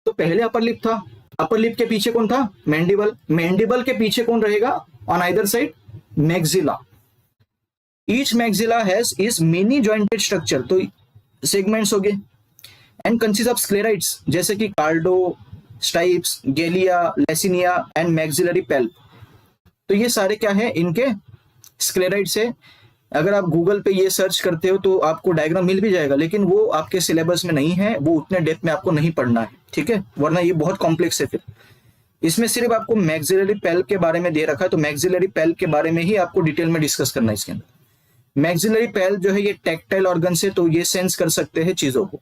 तो पहले अपर लिप था, अपर लिप के पीछे कौन था, मैंडिबल, मैंडिबल के पीछे कौन रहेगा, on either side maxilla. Each maxilla has is many jointed structure, तो सेगमेंट्स हो गए, एंड कंसिस्ट ऑफ स्क्लेराइड्स जैसे कि कार्डो, स्टाइप्स, गेलिया, लेसिनिया एंड मैक्सिलरी पेल्प। तो ये सारे क्या है, इनके स्क्लेराइड्स है। अगर आप गूगल पे ये सर्च करते हो तो आपको डायग्राम मिल भी जाएगा, लेकिन वो आपके सिलेबस में नहीं है, वो उतने डेप्थ में आपको नहीं पढ़ना है, ठीक है, वरना ये बहुत कॉम्प्लेक्स है। फिर इसमें सिर्फ आपको मैक्सिलरी पेल्प के बारे में दे रखा है, तो मैक्सिलरी पेल्प के बारे में ही आपको डिटेल में डिस्कस करना है इसके अंदर। मैक्सिलरी पेल्प जो है ये टैक्टाइल ऑर्गन से, तो ये सेंस कर सकते हैं चीजों को।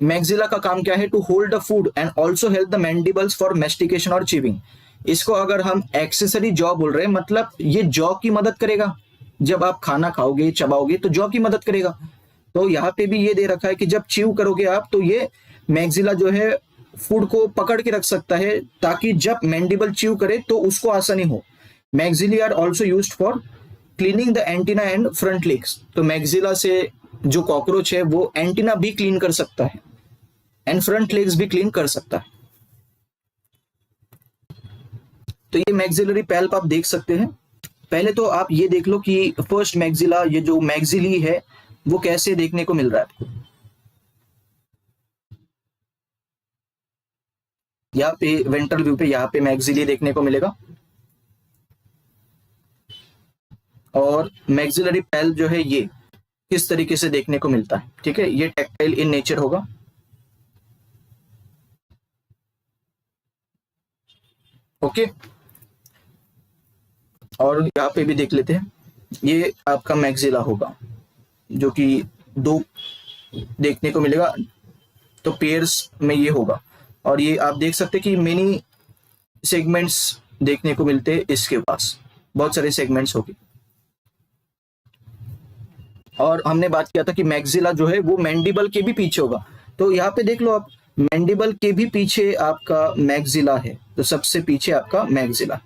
मैक्सिला का काम क्या है, to hold the food and also help the mandibles for mastication और चीविंग। इसको अगर हम एक्सेसरी जॉ बोल रहे हैं, मतलब ये जॉ की मदद करेगा, जब आप खाना खाओगे चबाओगे तो जॉ की मदद करेगा। तो यहाँ पे भी ये दे रखा है कि जब च्यू करोगे आप, तो ये मैक्सिला जो है फूड को पकड़ के रख सकता है, ताकि जब मैंडिबल च्यू करे तो उसको आसानी हो। Maxillae are also used for cleaning the antenna and front legs. तो मैक्सिला से जो कॉकरोच है वो एंटीना भी क्लीन कर सकता है एंड फ्रंट लेग्स भी क्लीन कर सकता है। तो ये मैक्सिलरी पेल्प आप देख सकते हैं। पहले तो आप ये देख लो कि फर्स्ट मैक्सिला, ये जो मैक्सिली है वो कैसे देखने को मिल रहा है आपको। यहाँ पे वेंट्रल व्यू पे यहाँ पे मैक्सिली देखने को मिलेगा, और मैक्सिलरी पेल्प जो है ये किस तरीके से देखने को मिलता है, ठीक है। ये टैक्टाइल इन नेचर होगा। ओके, और यहाँ पे भी देख लेते हैं, ये आपका मैक्सिला होगा जो कि दो देखने को मिलेगा, तो पेयर्स में ये होगा। और ये आप देख सकते हैं कि मेनी सेगमेंट्स देखने को मिलते हैं, इसके पास बहुत सारे सेगमेंट्स होंगे। और हमने बात किया था कि मैक्सिला जो है वो मैंडिबल के भी पीछे होगा, तो यहाँ पे देख लो आप, मैंडिबल के भी पीछे आपका मैक्सिला है, तो सबसे पीछे आपका मैक्सिला।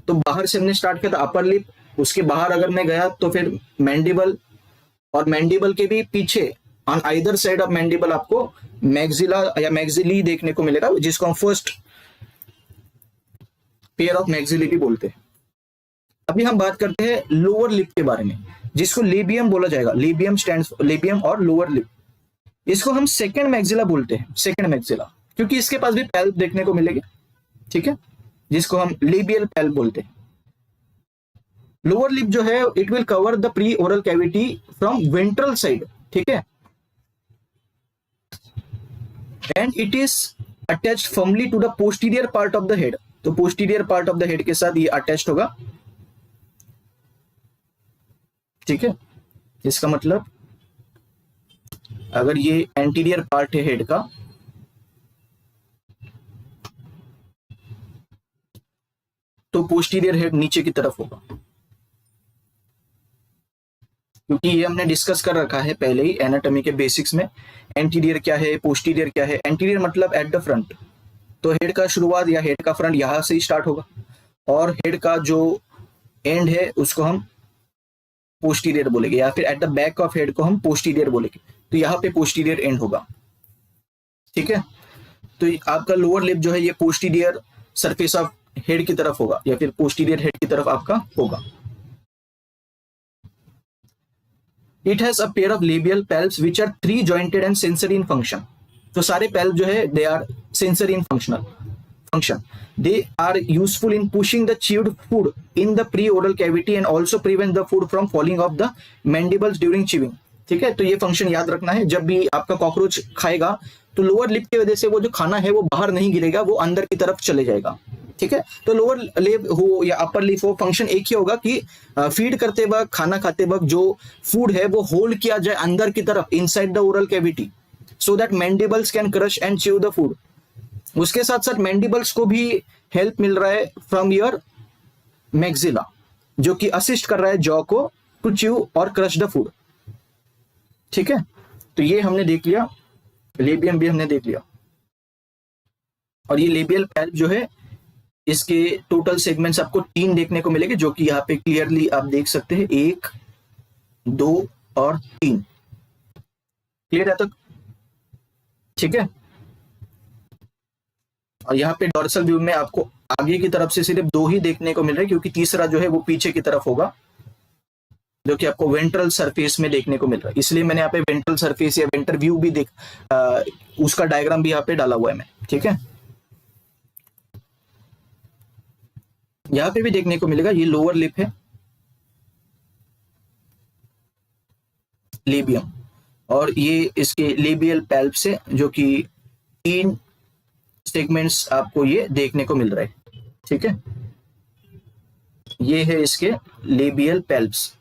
तो बाहर से हमने स्टार्ट किया था अपर लिप, उसके बाहर अगर मैं गया तो फिर मैंडिबल, और मैंडिबल के भी पीछे on either side of mandible आपको मैक्सिला या मैक्सिली देखने को मिलेगा, जिसको हम फर्स्ट पेयर ऑफ मैक्सिली भी बोलते हैं। अभी हम बात करते हैं लोअर लिप के बारे में, जिसको लेबियम बोला जाएगा। लेबियम स्टैंड्स लेबियम और लोअर लिप, इसको हम सेकंड मैक्सिला बोलते हैं, सेकंड मैक्सिला, क्योंकि इसके पास भी पैल्प देखने को मिलेगी, ठीक है, जिसको हम लेबियल पैल्प बोलते हैं। लोअर लिप जो है it will cover the preoral cavity from ventral side, ठीक है, and it is attached firmly to the posterior part of the head. तो posterior part of the head के साथ ये अटैच्ड होगा, ठीक है। इसका मतलब अगर ये एंटीरियर पार्ट है हेड का, तो पोस्टीरियर हेड नीचे की तरफ होगा, क्योंकि ये हमने डिस्कस कर रखा है पहले ही एनाटॉमी के बेसिक्स में। एंटीरियर क्या है, पोस्टीरियर क्या है। एंटीरियर मतलब एट द फ्रंट, तो हेड का शुरुआत या हेड का फ्रंट यहां से ही स्टार्ट होगा, और हेड का जो एंड है उसको हम पोस्टीरियर बोलेंगे, या फिर at the back of head को हम पोस्टीरियर बोलेंगे। तो यहाँ पे पोस्टीरियर एंड होगा, ठीक है। तो आपका लोअर लिप जो है ये पोस्टीरियर सरफेस ऑफ हेड की तरफ होगा, या फिर पोस्टीरियर हेड की तरफ आपका होगा। It has a pair of labial palps which are 3 jointed and sensory in function. तो सारे पैल्प जो है they are sensory in function. They are useful in pushing the chewed food in the pre-oral cavity and also prevent the food from falling off the mandibles during chewing, ठीक है। तो ये function याद रखना है, जब भी आपका कॉकरोच खाएगा तो लोअर लिप की वजह से वो जो खाना है वो बाहर नहीं गिरेगा, वो अंदर की तरफ चले जाएगा, ठीक है। तो लोअर लिप हो या अपर लिप हो, फंक्शन एक ही होगा कि फीड करते वक्त, खाना खाते वक्त जो फूड है वो होल्ड किया जाए अंदर की तरफ, inside the oral cavity, so that mandibles can crush and chew the food. उसके साथ साथ मैंडिबल्स को भी हेल्प मिल रहा है फ्रॉम योर मैक्सिला, जो कि असिस्ट कर रहा है जॉ को टू च्यू और क्रश द फूड, ठीक है। तो ये हमने देख लिया, लेबियम भी हमने देख लिया। और ये लेबियल पैल्प जो है इसके टोटल सेगमेंट्स आपको 3 देखने को मिलेंगे, जो कि यहाँ पे क्लियरली आप देख सकते हैं, 1, 2 और 3। क्लियर है तक, ठीक है। और यहाँ पे डॉर्सल व्यू में आपको आगे की तरफ से सिर्फ 2 ही देखने को मिल रहे हैं, क्योंकि तीसरा जो है वो पीछे की तरफ होगा, जो कि आपको वेंट्रल सरफेस में देखने को मिल रहा है। इसलिए मैंने यहाँ पे वेंट्रल सरफेस या वेंटर व्यू भी उसका डायग्राम भी यहाँ पे डाला हुआ है मैं, ठीक है। यहाँ पे भी देखने को मिलेगा, ये लोअर लिप है, लेबियम, और ये इसके लेबियल पैल्प से, जो कि 3 सेगमेंट्स आपको ये देखने को मिल रहा है, ठीक है। ये है इसके लेबियल पैल्प्स।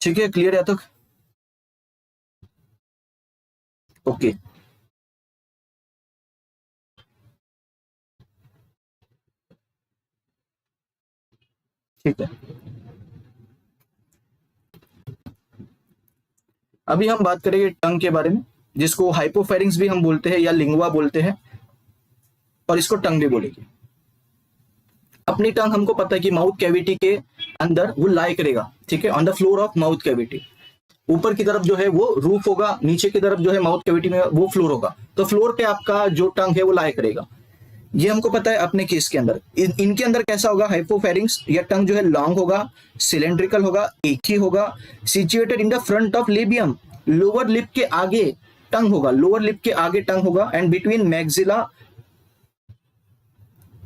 ठीक है, क्लियर है तक, ओके। ठीक है, अभी हम बात करेंगे टंग के बारे में, जिसको हाइपोफेरिंग्स भी हम बोलते हैं या लिंगुआ बोलते हैं, और इसको टंग भी बोलेंगे। अपनी टंग हमको पता है कि माउथ कैविटी के अंदर वो लाई करेगा, ठीक है, on the floor of mouth cavity. ऊपर की तरफ जो है वो रूफ होगा, नीचे की तरफ जो है माउथ कैविटी में वो फ्लोर होगा। तो फ्लोर पे आपका जो टंग है वो लाई करेगा, ये हमको पता है अपने केस के अंदर। इनके अंदर कैसा होगा, हाइपोफेरिंग्स या टंग जो है लॉन्ग होगा, सिलेंड्रिकल होगा, एक ही होगा, situated in the front of labium. Lower lip के आगे टंग होगा, लोअर लिप के आगे टंग होगा, एंड बिटवीन मैक्सिला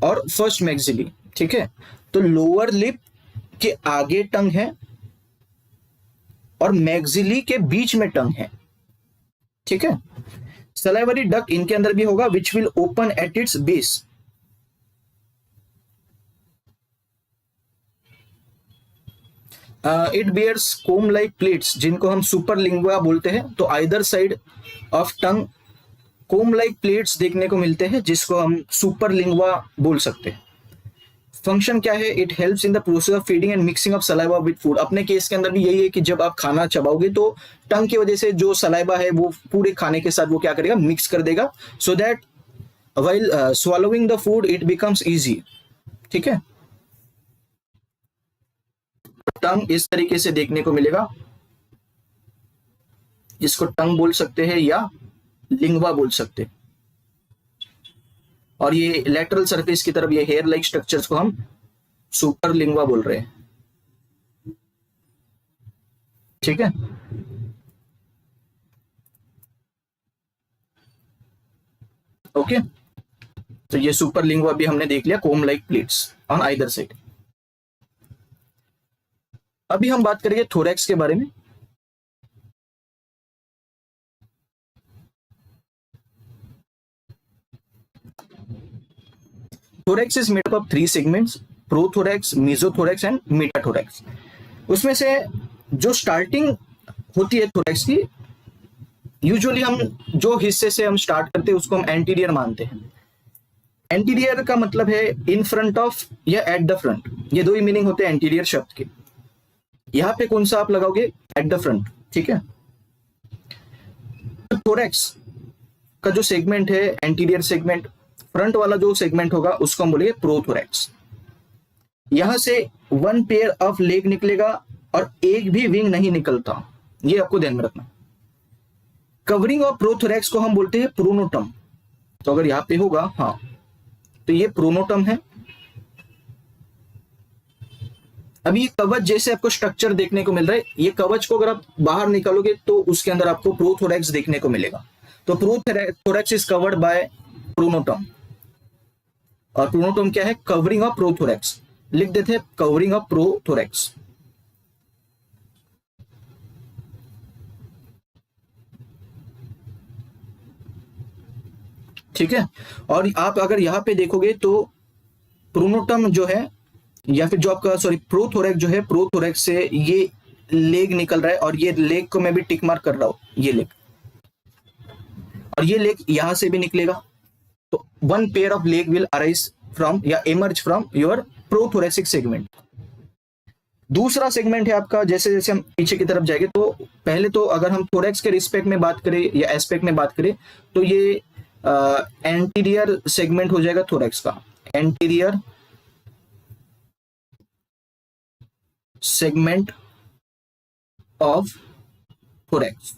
और फर्स्ट मैक्सिली, ठीक है। तो लोअर लिप के आगे टंग है और मैक्सिली के बीच में टंग है, ठीक है। सलाइवरी डक्ट इनके अंदर भी होगा, which will open at its base. It bears comb like plates, जिनको हम सुपर लिंगुआ बोलते हैं। तो either side of tongue comb like plates देखने को मिलते हैं, जिसको हम सुपर लिंगुआ बोल सकते हैं। फंक्शन क्या है, it helps in the process of feeding and mixing of saliva with food. अपने केस के अंदर भी यही है कि जब आप खाना चबाओगे तो टंग की वजह से जो सलाइवा है वो पूरे खाने के साथ वो क्या करेगा, मिक्स कर देगा, so that while swallowing the food it becomes easy, ठीक है। टंग इस तरीके से देखने को मिलेगा, जिसको टंग बोल सकते हैं या लिंगवा बोल सकते हैं। और ये लेटरल सरफेस की तरफ ये हेयर लाइक स्ट्रक्चर्स को हम सुपर लिंगवा बोल रहे हैं। ठीक है, ओके। तो ये सुपर लिंगवा भी हमने देख लिया, कोम like plates on either side. अभी हम बात करेंगे थोरैक्स के बारे में। Thorax is made up of 3 segments, prothorax, mesothorax and metathorax. उसमें से जो स्टार्टिंग होती है थोरैक्स की, यूजुअली हम जो हिस्से से हम स्टार्ट करते हैं उसको हम एंटीरियर मानते हैं। एंटीरियर का मतलब है इन फ्रंट ऑफ या एट द फ्रंट, ये दो ही मीनिंग होते हैं एंटीरियर शब्द के। यहां पे कौन सा आप लगाओगे? At the front. ठीक है, थोरैक्स का जो सेगमेंट है एंटीरियर सेगमेंट, फ्रंट वाला जो सेगमेंट होगा उसको हम बोलेंगे प्रोथोरैक्स। यहां से 1 पेयर ऑफ लेग निकलेगा और एक भी विंग नहीं निकलता, ये आपको ध्यान में रखना। कवरिंग ऑफ प्रोथोरैक्स को हम बोलते हैं प्रोनोटम। तो अगर यहां पे होगा, हाँ, तो ये प्रोनोटम है। अभी ये कवच जैसे आपको स्ट्रक्चर देखने को मिल रहा है, ये कवच को अगर आप बाहर निकालोगे तो उसके अंदर आपको प्रोथोरैक्स देखने को मिलेगा। तो प्रोथोरैक्स इज कवर्ड बाय प्रोनोटम। और प्रोनोटम क्या है? Covering of prothorax. लिख देते हैं कवरिंग ऑफ प्रोथोरैक्स। ठीक है, और आप अगर यहां पे देखोगे तो प्रोनोटम जो है, या फिर जो आपका प्रोथोरैक्स जो है, प्रोथोरैक्स से ये लेग निकल रहा है, और ये लेग को मैं भी टिक मार्क कर रहा हूं, ये लेग, और ये लेग यहां से भी निकलेगा। तो 1 pair of leg will arise from या emerge from your prothoracic segment. दूसरा सेगमेंट है आपका, जैसे जैसे हम पीछे की तरफ जाएंगे, तो पहले तो अगर हम थोरैक्स के रिस्पेक्ट में बात करें या एस्पेक्ट में बात करें तो ये एंटीरियर सेगमेंट हो जाएगा थोरैक्स का, एंटीरियर सेगमेंट ऑफ थोरैक्स।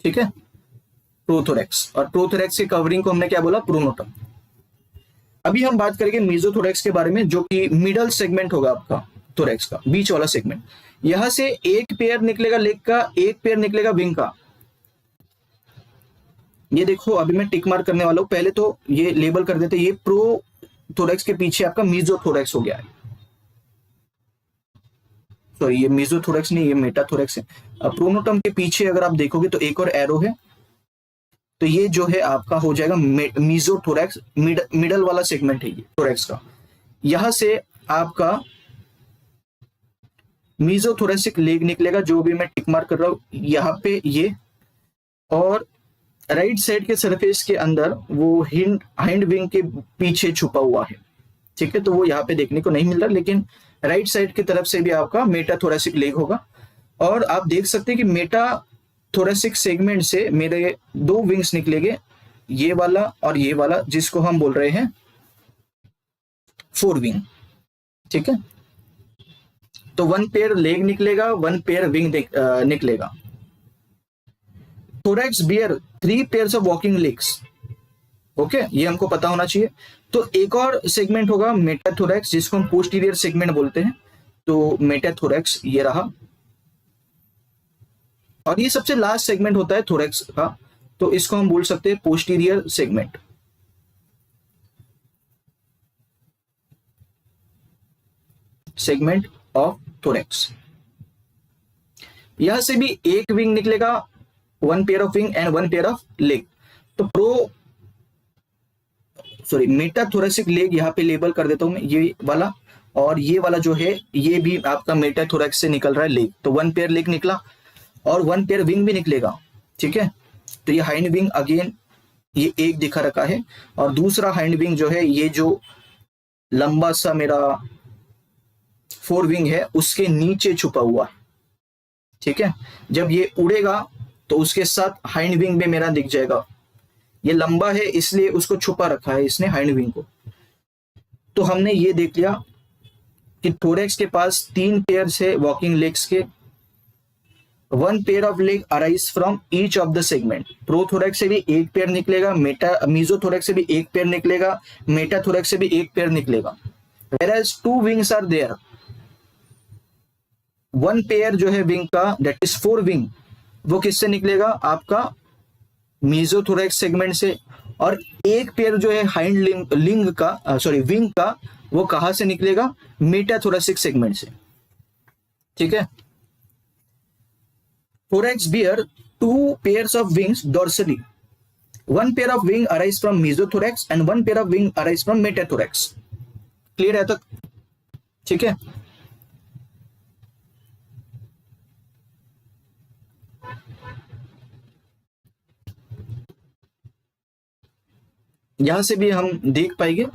ठीक है, प्रोथोरैक्स। और प्रोथोरैक्स के कवरिंग को हमने क्या बोला? प्रोनोटम। अभी हम बात करेंगे मेसोथोरैक्स के बारे में, जो कि मिडल सेगमेंट होगा आपका थोरैक्स का, बीच वाला सेगमेंट। यहां से एक पेयर निकलेगा लेग का, एक पेयर निकलेगा विंग का। ये देखो, अभी मैं टिक मार्क करने वाला हूं, पहले तो ये लेबल कर देते, ये प्रोथोरैक्स के पीछे आपका मेसोथोरैक्स हो गया है। सॉरी, ये मेसोथोरैक्स नहीं, ये मेटाथोरैक्स है। प्रोनोटम के पीछे अगर आप देखोगे तो एक और एरो है, तो ये जो है आपका हो जाएगा मेसोथोरैक्स, मिडल वाला सेगमेंट है ये थोरैक्स का। यहां से आपका मेसोथोरेसिक लेग निकलेगा, जो भी मैं टिक मार्क कर रहा हूं यहां पे ये। और राइट साइड के सरफेस के अंदर वो हाइंड विंग के पीछे छुपा हुआ है। ठीक है, तो वो यहाँ पे देखने को नहीं मिल रहा, लेकिन राइट साइड की तरफ से भी आपका मेटाथोरेसिक लेग होगा। और आप देख सकते हैं कि मेटाथोरेसिक सेगमेंट से मेरे 2 विंग्स निकलेंगे, ये वाला और ये वाला, जिसको हम बोल रहे हैं फोर विंग। ठीक है, तो 1 पेयर लेग निकलेगा, 1 पेयर विंग निकलेगा। Thorax bear 3 pairs of walking legs. Okay, ये हमको पता होना चाहिए। तो एक और सेगमेंट होगा मेटाथोरैक्स, जिसको हम पोस्टीरियर सेगमेंट बोलते हैं। तो मेटाथोरैक्स ये रहा, और ये सबसे लास्ट सेगमेंट होता है थोरैक्स का, तो इसको हम बोल सकते हैं posterior segment. Segment of thorax. यहां से भी एक विंग निकलेगा, 1 pair of wing and 1 pair of leg. तो मेटाथोरेसिक लेग यहां पे लेबल कर देता हूं मैं, ये वाला, और ये वाला जो है ये भी आपका मेटाथोरैक्स से निकल रहा है लेग। तो 1 पेयर लेग निकला और 1 पेयर विंग भी निकलेगा। ठीक है, तो ये हाइंड विंग अगेन ये एक दिखा रखा है, और दूसरा हाइंड विंग जो है, ये जो लंबा सा मेरा 4 विंग है उसके नीचे छुपा हुआ है। ठीक है, जब ये उड़ेगा तो उसके साथ हाइंड विंग भी मेरा दिख जाएगा। ये लंबा है इसलिए उसको छुपा रखा है इसने, हाइंड विंग को। तो हमने ये देख लिया कि थोरैक्स के पास 3 पेयर्स है वॉकिंग लेग्स के, one pair of leg arise from each of the segment. Prothorax से भी एक पेयर निकलेगा, मीजोथोरैक्स से भी एक पेयर निकलेगा, मेटाथोरैक्स से भी एक पेयर निकलेगा। whereas two wings are there, one pair जो है विंग का, दैट इज फोर विंग, वो किससे निकलेगा? आपका मीजोथोरैक्स सेगमेंट से। और एक पेयर जो है हाइंड लिंग का, सॉरी विंग का, वो कहां से निकलेगा? मेटाथोरेसिक सेगमेंट से। ठीक है। Thorax bear two pairs of wings dorsally. One pair of wing arise from mesothorax and one pair of wing arise from metathorax. Clear है तक? ठीक है। यहां से भी हम देख पाएंगे,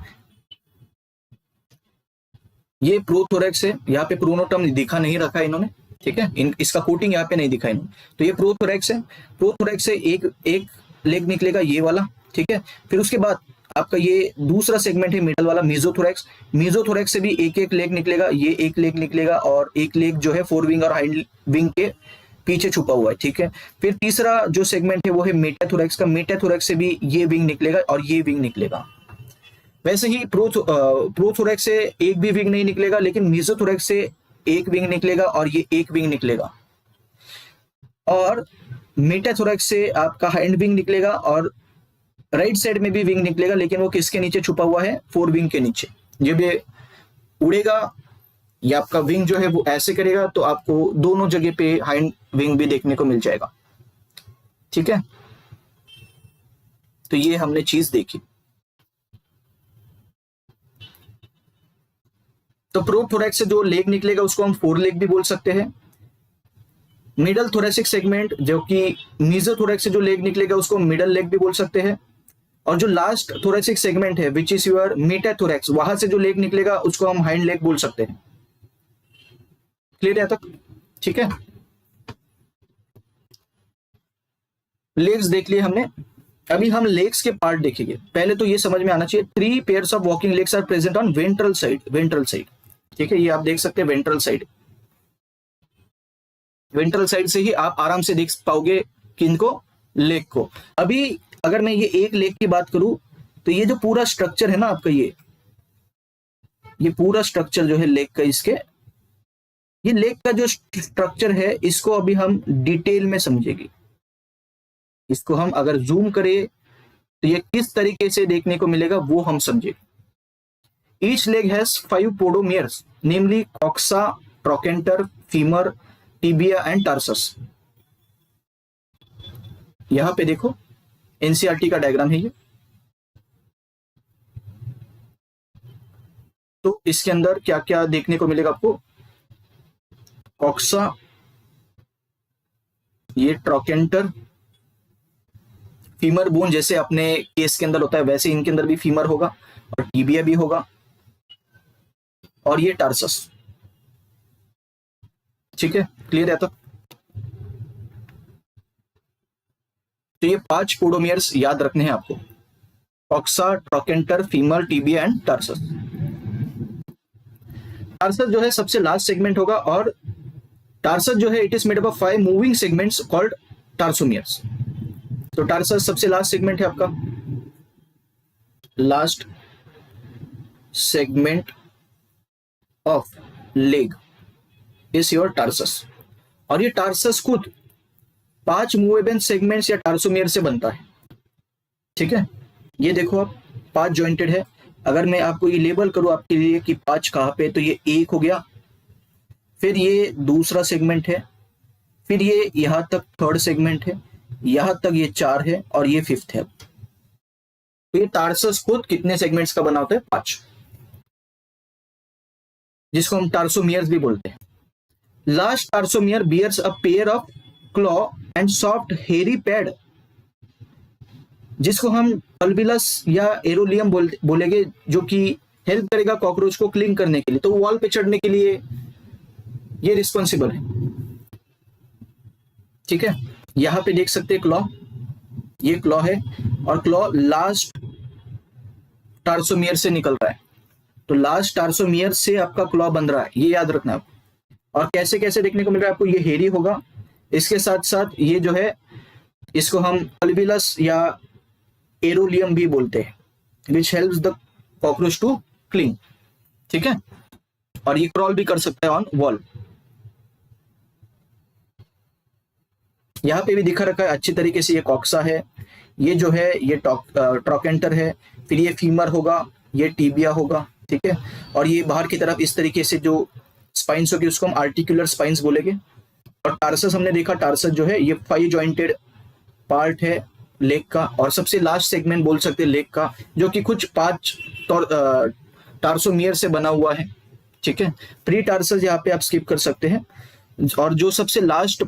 ये प्रोथोरैक्स है, यहाँ पे प्रोनोटम दिखा नहीं रखा है इन्होंने। ठीक है, इसका कोटिंग यहाँ पे नहीं दिखा इन्होंने। तो ये प्रोथोरैक्स है, प्रोथोरैक्स से एक लेग निकलेगा ये वाला। ठीक है, फिर उसके बाद आपका ये दूसरा सेगमेंट है मिडल वाला मीजोथोरैक्स। मीजोथोरैक्स से भी एक लेग निकलेगा, ये एक लेग निकलेगा, और एक लेग जो है फोर विंग और हाइंड विंग के पीछे छुपा हुआ है। ठीक है, फिर तीसरा जो सेगमेंट है वो है मेटाथोरैक्स का। मेटाथोरैक्स से भी ये विंग निकलेगा और ये विंग निकलेगा। वैसे ही प्रोथोरैक्स से एक भी विंग नहीं निकलेगा, लेकिन मीजोथोरैक्स से एक विंग निकलेगा और ये एक विंग निकलेगा। और मेटाथोरैक्स से आपका हाइंड विंग निकलेगा और राइट साइड में भी विंग निकलेगा, लेकिन वो किसके नीचे छुपा हुआ है? फोर विंग के नीचे। जब ये उड़ेगा या आपका विंग जो है वो ऐसे करेगा, तो आपको दोनों जगह पे हाइंड विंग भी देखने को मिल जाएगा। ठीक है, तो ये हमने चीज देखी। तो प्रोथोरैक्स से जो लेग निकलेगा उसको हम फोर लेग भी बोल सकते हैं। मिडल थोरेसिक सेगमेंट जो कि मीजोथोरैक्स से जो लेग निकलेगा उसको मिडल लेग भी बोल सकते हैं। और जो लास्ट थोरेसिक सेगमेंट है विच इज योर मेटाथोरैक्स, वहां से जो लेग निकलेगा उसको हम हाइंड लेग बोल सकते हैं। क्लियर है तक? ठीक है, लेग्स देख लिए हमने। अभी हम लेग्स के पार्ट देखेंगे। पहले तो ये समझ में आना चाहिए, 3 pairs of walking legs are present on ventral side. Ventral side, ठीक है, ये आप देख सकते हैं वेंट्रल साइड। वेंट्रल साइड से ही आप आराम से देख पाओगे किनको? लेग को। अभी अगर मैं ये एक लेग की बात करूं तो ये जो पूरा स्ट्रक्चर है ना आपका, ये पूरा स्ट्रक्चर जो है लेग का, ये लेग का जो स्ट्रक्चर है इसको अभी हम डिटेल में समझेंगे। इसको हम अगर जूम करें तो ये किस तरीके से देखने को मिलेगा वो हम समझेंगे। Each leg has 5 podomeres, namely coxa, trochanter, femur, tibia and tarsus. यहां पे देखो एनसीईआरटी का डायग्राम है ये। तो इसके अंदर क्या क्या देखने को मिलेगा आपको? कॉक्सा, ये ट्रोकेंटर, फीमर बोन जैसे अपने केस के अंदर होता है वैसे इनके अंदर भी फीमर होगा, और टिबिया भी होगा, और ये टार्सस। ठीक है, क्लियर है? तो ये 5 पोडोमियर्स याद रखने हैं आपको, coxa, trochanter, femur, tibia and tarsus. Tarsus जो है सबसे लास्ट सेगमेंट होगा, और टार्सस जो है it is made up of 5 moving segments called tarsomeres. तो टार्सस सबसे लास्ट सेगमेंट है आपका, last segment of leg is your tarsus. और ये टार्सस खुद 5 मूवेबल सेगमेंट्स या टार्सोमियर से बनता है। ठीक है, ये देखो आप 5 जॉइंटेड है। अगर मैं आपको ये लेबल करूं आपके लिए कि 5 कहां पे, तो ये 1 हो गया, फिर ये दूसरा सेगमेंट है, फिर ये यहां तक 3rd सेगमेंट है, यहां तक ये 4 है, और ये 5th है। तो ये टार्सस खुद कितने सेगमेंट्स का बना होता है? 5, जिसको हम टार्सोमियर्स भी बोलते हैं। Last tarsomere bears a pair of claw and soft hairy pad, जिसको हम पल्बिलस या एरोलियम बोलेंगे, जो कि हेल्प करेगा कॉकरोच को क्लीन करने के लिए। तो वॉल पे चढ़ने के लिए ये रिस्पॉन्सिबल है। ठीक है, यहां पे देख सकते हैं क्लॉ, ये क्लॉ है, और क्लॉ लास्ट टार्सोमियर से निकल रहा है। तो लास्ट टार्सोमियर से आपका क्लॉ बन रहा है, ये याद रखना है। और कैसे कैसे देखने को मिल रहा है आपको? ये हेरी होगा, इसके साथ साथ ये जो है इसको हम पल्विलस या एरोलियम भी बोलते हैं, which helps the cockroach to cling. ठीक है, और ये क्रॉल भी कर सकता है ऑन वॉल। यहाँ पे भी दिखा रखा है अच्छी तरीके से, ये कॉक्सा है, ये जो है ये ट्रोकेंटर है, फिर ये फीमर होगा, ये टीबिया होगा। ठीक है, और ये बाहर की तरफ इस तरीके से जो स्पाइन्स होगी उसको हम आर्टिकुलर स्पाइन्स बोलेंगे। और टार्सस हमने देखा, टार्सस जो है ये 5 जॉइंटेड पार्ट है लेग का, और सबसे लास्ट सेगमेंट बोल सकते हैं लेग का, जो कि कुछ 5 टार्सोमियर से बना हुआ है। ठीक है, प्री टार्सस यहाँ पे आप स्किप कर सकते हैं, और जो सबसे लास्ट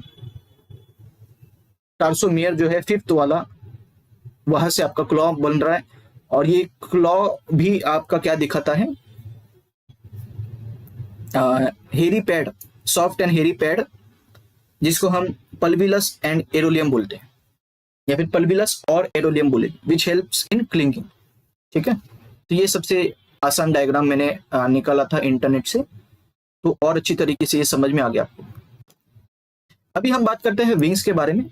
टार्सोमियर जो है 5th वाला, वहां से आपका क्लॉ बन रहा है। और ये क्लॉ भी आपका क्या दिखाता है, हेरी पैड, सॉफ्ट एंड हेरी पैड, जिसको हम पल्विलस एंड एरोलियम बोलते हैं, या फिर पल्विलस और एरोलियम बोले, विच हेल्प्स इन क्लिंगिंग। ठीक है, तो ये सबसे आसान डायग्राम मैंने निकाला था इंटरनेट से, तो और अच्छी तरीके से ये समझ में आ गया आपको। अभी हम बात करते हैं विंग्स के बारे में।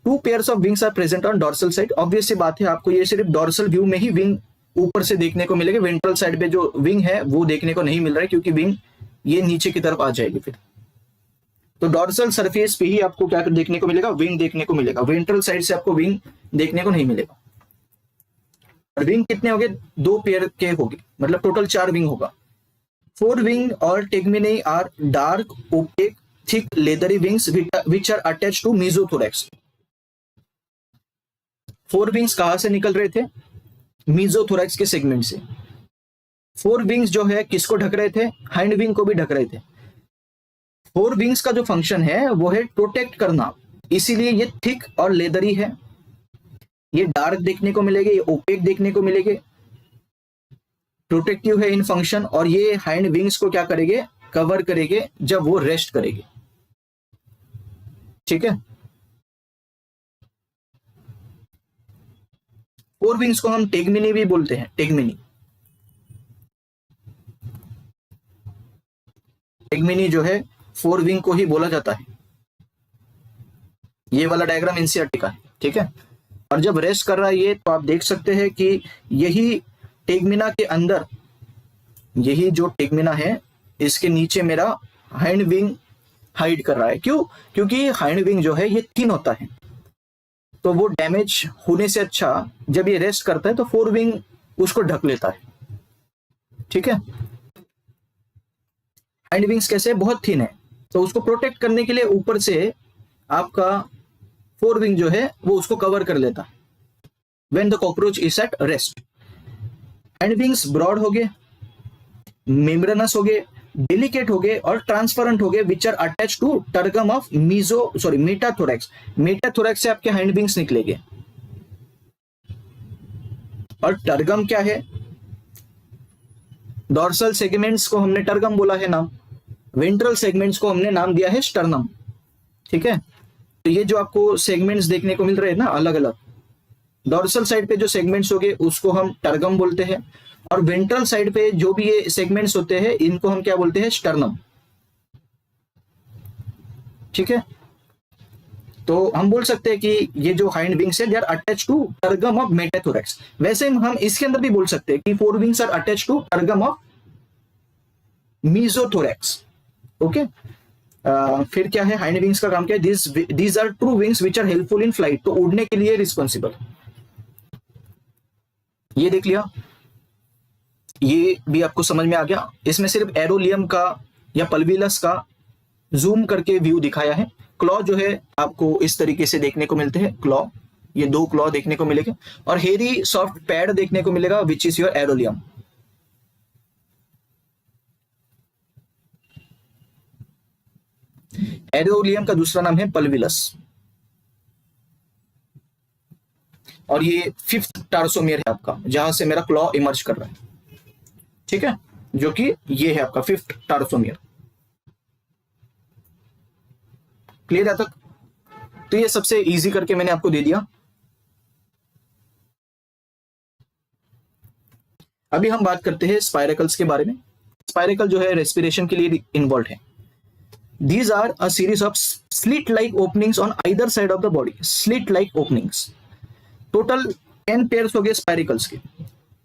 2 pairs of wings are present on dorsal side. Obvious सी बात है, आपको ये सिर्फ डॉर्सल व्यू में ही विंग ऊपर से देखने को मिलेगा, वेंट्रल साइड पे जो विंग है वो देखने को नहीं मिल रहा है, क्योंकि विंग ये नीचे की तरफ आ जाएगी फिर। तो डॉर्सल सरफेस पे ही आपको क्या देखने को मिलेगा, विंग देखने को मिलेगा, वेंट्रल साइड से आपको विंग देखने को नहीं मिलेगा। और विंग कितने होंगे, 2 पेयर के होंगे, मतलब टोटल 4 विंग होगा। 4 विंग और tegmina are dark opaque thick leathery wings which are attached to mesothorax. 4 wings कहां से निकल रहे थे, मीजोथोरैक्स के सेगमेंट से। 4 विंग्स जो है किसको ढक रहे थे, हाइंड विंग को भी ढक रहे थे। 4 विंग्स का जो फंक्शन है वो है प्रोटेक्ट करना, इसीलिए ये थिक और लेदरी है, ये डार्क देखने को मिलेगा, ये ओपेक देखने को मिलेंगे, प्रोटेक्टिव है इन फंक्शन। और ये हाइंड विंग्स को क्या करेंगे, कवर करेंगे जब वो रेस्ट करेंगे। ठीक है, 4 विंग्स को हम टेगमिनी भी बोलते हैं, टेगमिनी। टेगमिनी जो है 4 विंग को ही बोला जाता है। ये वाला डायग्राम एनसीईआरटी का है। ठीक है, और जब रेस्ट कर रहा है ये, तो आप देख सकते हैं कि यही टेगमिना के अंदर, यही जो टेगमिना है इसके नीचे मेरा हाइंड विंग हाइड कर रहा है। क्यों, क्योंकि हाइंड विंग जो है ये थिन होता है, तो वो डैमेज होने से अच्छा जब ये रेस्ट करता है तो 4 विंग उसको ढक लेता है। ठीक है, हाइंड विंग्स कैसे, बहुत थिन है, तो उसको प्रोटेक्ट करने के लिए ऊपर से आपका 4 विंग जो है वो उसको कवर कर लेता है when the cockroach is at rest. Hind wings broad हो गए, मेम्ब्रेनस हो गए, डेलिकेट हो गए और ट्रांसपेरेंट हो गए, which are attach to tergum of metathorax. Metathorax से आपके हाइंड विंग्स निकलेंगे। और टर्गम क्या है, डॉर्सल सेगमेंट्स को हमने टर्गम बोला है नाम, वेंट्रल सेगमेंट्स को हमने नाम दिया है स्टर्नम। ठीक है, तो ये जो आपको सेगमेंट्स देखने को मिल रहे हैं ना अलग अलग, डॉर्सल साइड पे जो सेगमेंट्स हो गए उसको हम टर्गम बोलते हैं, और वेंट्रल साइड पे जो भी ये सेगमेंट्स होते हैं इनको हम क्या बोलते हैं, स्टर्नम। ठीक है, तो हम बोल सकते हैं कि ये जो हाइंड विंग्स है they are attach to tergum of metathorax. वैसे हम इसके अंदर भी बोल सकते हैं कि 4 wings are attach to tergum of mesothorax. Okay, फिर क्या है, हाइंड विंग्स का काम क्या है, these are true wings which are helpful in flight, तो उड़ने के लिए रिस्पॉन्सिबल। ये देख लिया, ये भी आपको समझ में आ गया। इसमें सिर्फ एरोलियम का या पल्विलस का जूम करके व्यू दिखाया है। क्लॉ जो है आपको इस तरीके से देखने को मिलते हैं, क्लॉ, ये 2 क्लॉ देखने को मिलेंगे, और हेरी सॉफ्ट पैड देखने को मिलेगा विच इज योर एरोलियम। एरोलियम का दूसरा नाम है पल्विलस, और ये 5th टार्सोमियर है आपका, जहां से मेरा क्लॉ इमर्ज कर रहा है। ठीक है, जो कि ये है आपका 5th टार्सोमियर। क्लियर है तक? तो ये सबसे इजी करके मैंने आपको दे दिया। अभी हम बात करते हैं स्पाइरेकल्स के बारे में। स्पाइरेकल जो है रेस्पिरेशन के लिए इन्वॉल्व है। These are a series of slit-like openings on either side of the body. Slit-like openings. Total 10 pairs हो गए स्पाइरिकल्स के,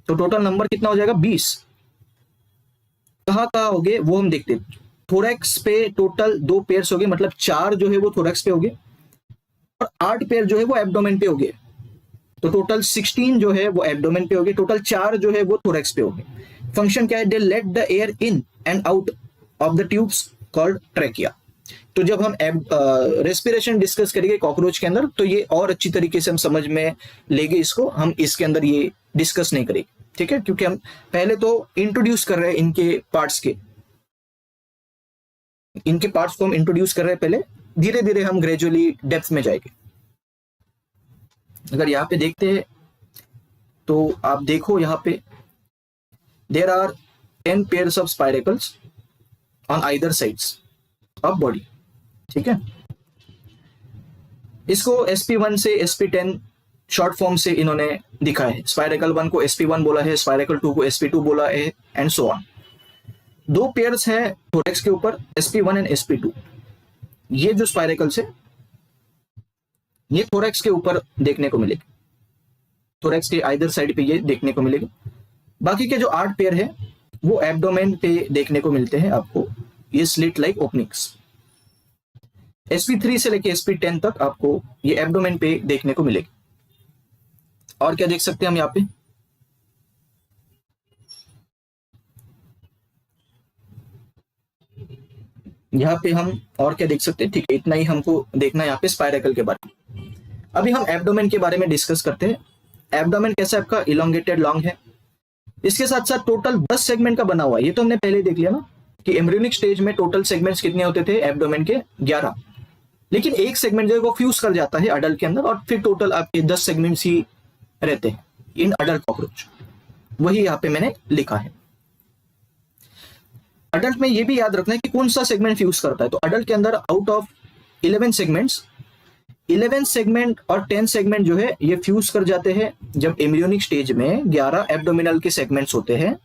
तो टोटल नंबर कितना हो जाएगा 20। कहाँ कहाँ हो गए वो हम देखते हैं। थोरैक्स पे टोटल 2 पेयर्स हो गए, मतलब 4 जो है वो थोरैक्स पे हो गए और 8 पेयर जो है वो एब्डोमेन पे हो गए, तो टोटल 16 जो है वो एब्डोमेन पे हो गए, टोटल 4 जो है वो थोरैक्स पे हो गए। फंक्शन क्या है, they let the air in and out of the tubes called trachea. तो जब हम रेस्पिरेशन डिस्कस करेंगे कॉकरोच के अंदर तो ये और अच्छी तरीके से हम समझ में लेंगे इसको, हम इसके अंदर ये डिस्कस नहीं करेंगे, ठीक है, क्योंकि हम पहले तो इंट्रोड्यूस कर रहे हैं इनके पार्ट्स को हम इंट्रोड्यूस कर रहे हैं पहले, धीरे धीरे हम ग्रेजुअली डेप्थ में जाएंगे। अगर यहाँ पे देखते हैं तो आप देखो यहाँ पे there are 10 pairs of spiracles on either sides of body, ठीक है। इसको sp1 से sp10 शॉर्ट फॉर्म से इन्होंने दिखाया है। स्पाइरेकल 1 को sp1 बोला है, स्पाइरेकल 2 को sp2 बोला है एंड सो ऑन। 2 पेयर्स हैं थोरैक्स के ऊपर, sp1 एंड sp2। ये जो स्पाइरेकल्स है ये थोरैक्स के ऊपर देखने को मिलेगी, थोरैक्स के आइदर साइड पे ये देखने को मिलेगी। बाकी के जो 8 पेयर है वो एब्डोमेन पे देखने को मिलते हैं आपको, ये स्लिट लाइक ओपनिंग्स। sp3 से लेके sp10 तक आपको ये एब्डोमेन पे देखने को मिलेगी। और क्या देख सकते हैं हम यहाँ पे, यहाँ पे हम और क्या देख सकते हैं, ठीक है, इतना ही हमको देखना है यहाँ पे स्पाइरेकल के बारे में। अभी हम एब्डोमेन के बारे में डिस्कस करते हैं। एब्डोमेन कैसा है आपका, इलोंगेटेड लॉन्ग है, इसके साथ साथ टोटल 10 सेगमेंट का बना हुआ है। ये तो हमने पहले देख लिया ना कि एम्ब्रियोनिक स्टेज में टोटल सेगमेंट्स कितने होते थे एब्डोमेन के, 11, लेकिन एक सेगमेंट जो है वो फ्यूज कर जाता है अडल्ट के अंदर और फिर टोटल आपके 10 सेगमेंट्स ही रहते हैं इन अडल्ट कॉकरोच। वही यहाँ पे मैंने लिखा है। अडल्ट में ये भी याद रखना है कि कौन सा सेगमेंट फ्यूज करता है। तो अडल्ट के अंदर आउट ऑफ 11 सेगमेंट्स 11 सेगमेंट और 10 सेगमेंट जो है ये फ्यूज कर जाते हैं जब एम्ब्रियोनिक स्टेज में 11 एब्डोमिनल के सेगमेंट्स होते हैं।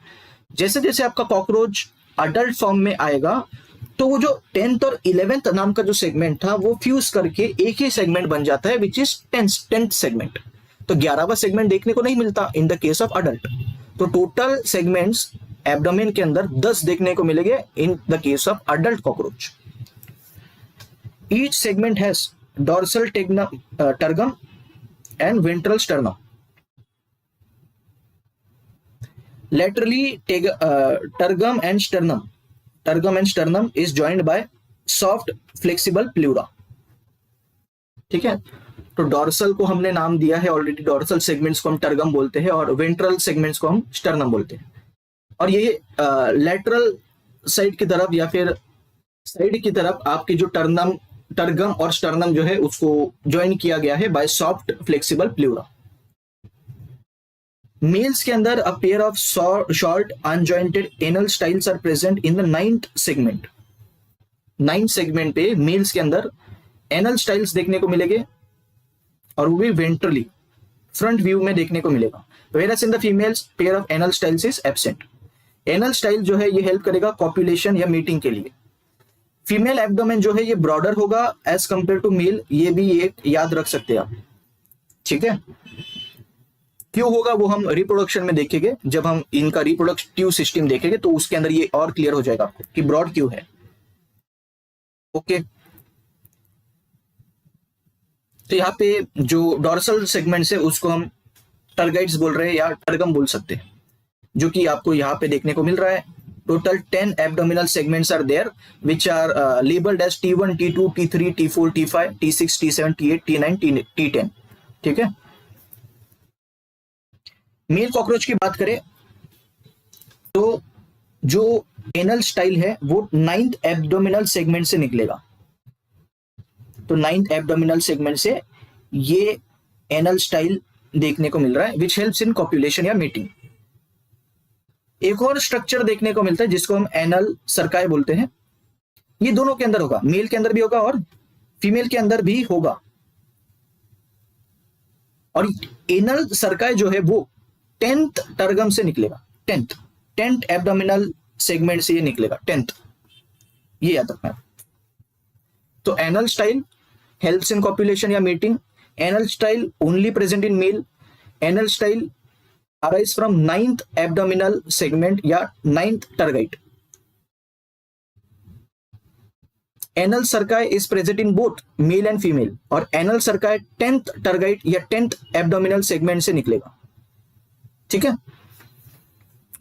जैसे जैसे आपका कॉकरोच अडल्ट फॉर्म में आएगा तो वो जो 10th और 11th नाम का जो सेगमेंट था वो फ्यूज करके एक ही सेगमेंट बन जाता है विच इज 10th सेगमेंट। तो 11वां सेगमेंट देखने को नहीं मिलता इन द केस ऑफ अडल्ट। तो टोटल सेगमेंट्स एब्डोमेन के अंदर 10 देखने को मिलेंगे इन the case of adult cockroach. Each segment has dorsal tergum and ventral sternum. Laterally, tergum and sternum is joined by soft flexible pleura, ठीक है। तो डॉर्सल को हमने नाम दिया है ऑलरेडी, डॉर्सल सेगमेंट्स को हम टर्गम बोलते हैं और वेंट्रल सेगमेंट्स को हम स्टर्नम बोलते हैं। और ये लेटरल साइड की तरफ या फिर साइड की तरफ आपकी जो टर्गम और स्टर्नम जो है उसको ज्वाइन किया गया है by soft flexible pleura. Males के अंदर a pair of short unjointed anal styles are present in the 9th segment. 9th segment पे मेल्स के अंदर एनल स्टाइल्स देखने को मिलेंगे और वो भी वेंट्रली फ्रंट व्यू में देखने को मिलेगा। Whereas in the females pair of anal styles is absent. Anal style जो है ये हेल्प करेगा कॉपुलेशन या मीटिंग के लिए। फीमेल एब्डोमेन जो है ये ब्रॉडर होगा एज कंपेयर टू मेल, ये भी एक याद रख सकते हैं आप, ठीक है। क्यों होगा वो हम रिप्रोडक्शन में देखेंगे, जब हम इनका रिप्रोडक्टिव सिस्टम देखेंगे तो उसके अंदर ये और क्लियर हो जाएगा आपको कि ब्रॉड क्यों है। ओके, तो यहाँ पे जो डॉर्सल सेगमेंट्स है उसको हम टर्गाइड्स बोल रहे हैं या टर्गम बोल सकते हैं, जो कि आपको यहाँ पे देखने को मिल रहा है। Total 10 abdominal segments are there which are labelled as T1, T2, T3, T4, T5, T6, T7, T8, T9, T10, ठीक है। मेल कॉकरोच की बात करें तो जो एनल स्टाइल है वो 9th एब्डोमिनल सेगमेंट से निकलेगा। तो 9th एब्डोमिनल सेगमेंट से ये एनल स्टाइल देखने को मिल रहा है विच हेल्प्स इन कॉपुलेशन या मीटिंग। एक और स्ट्रक्चर देखने को मिलता है जिसको हम एनल सर्काई बोलते हैं। ये दोनों के अंदर होगा, मेल के अंदर भी होगा और फीमेल के अंदर भी होगा। और एनल सर्काई जो है वो 10th टर्गम से निकलेगा, 10th एब्डोमिनल सेगमेंट से ये निकलेगा 10th, ये याद रखना। तो anal style helps in copulation या mating, anal style only present in male, anal style arise from ninth abdominal segment या ninth tergite, anal cerci is present in both male and female, और anal cerci 10th tergite या 10th abdominal segment से निकलेगा। ठीक है,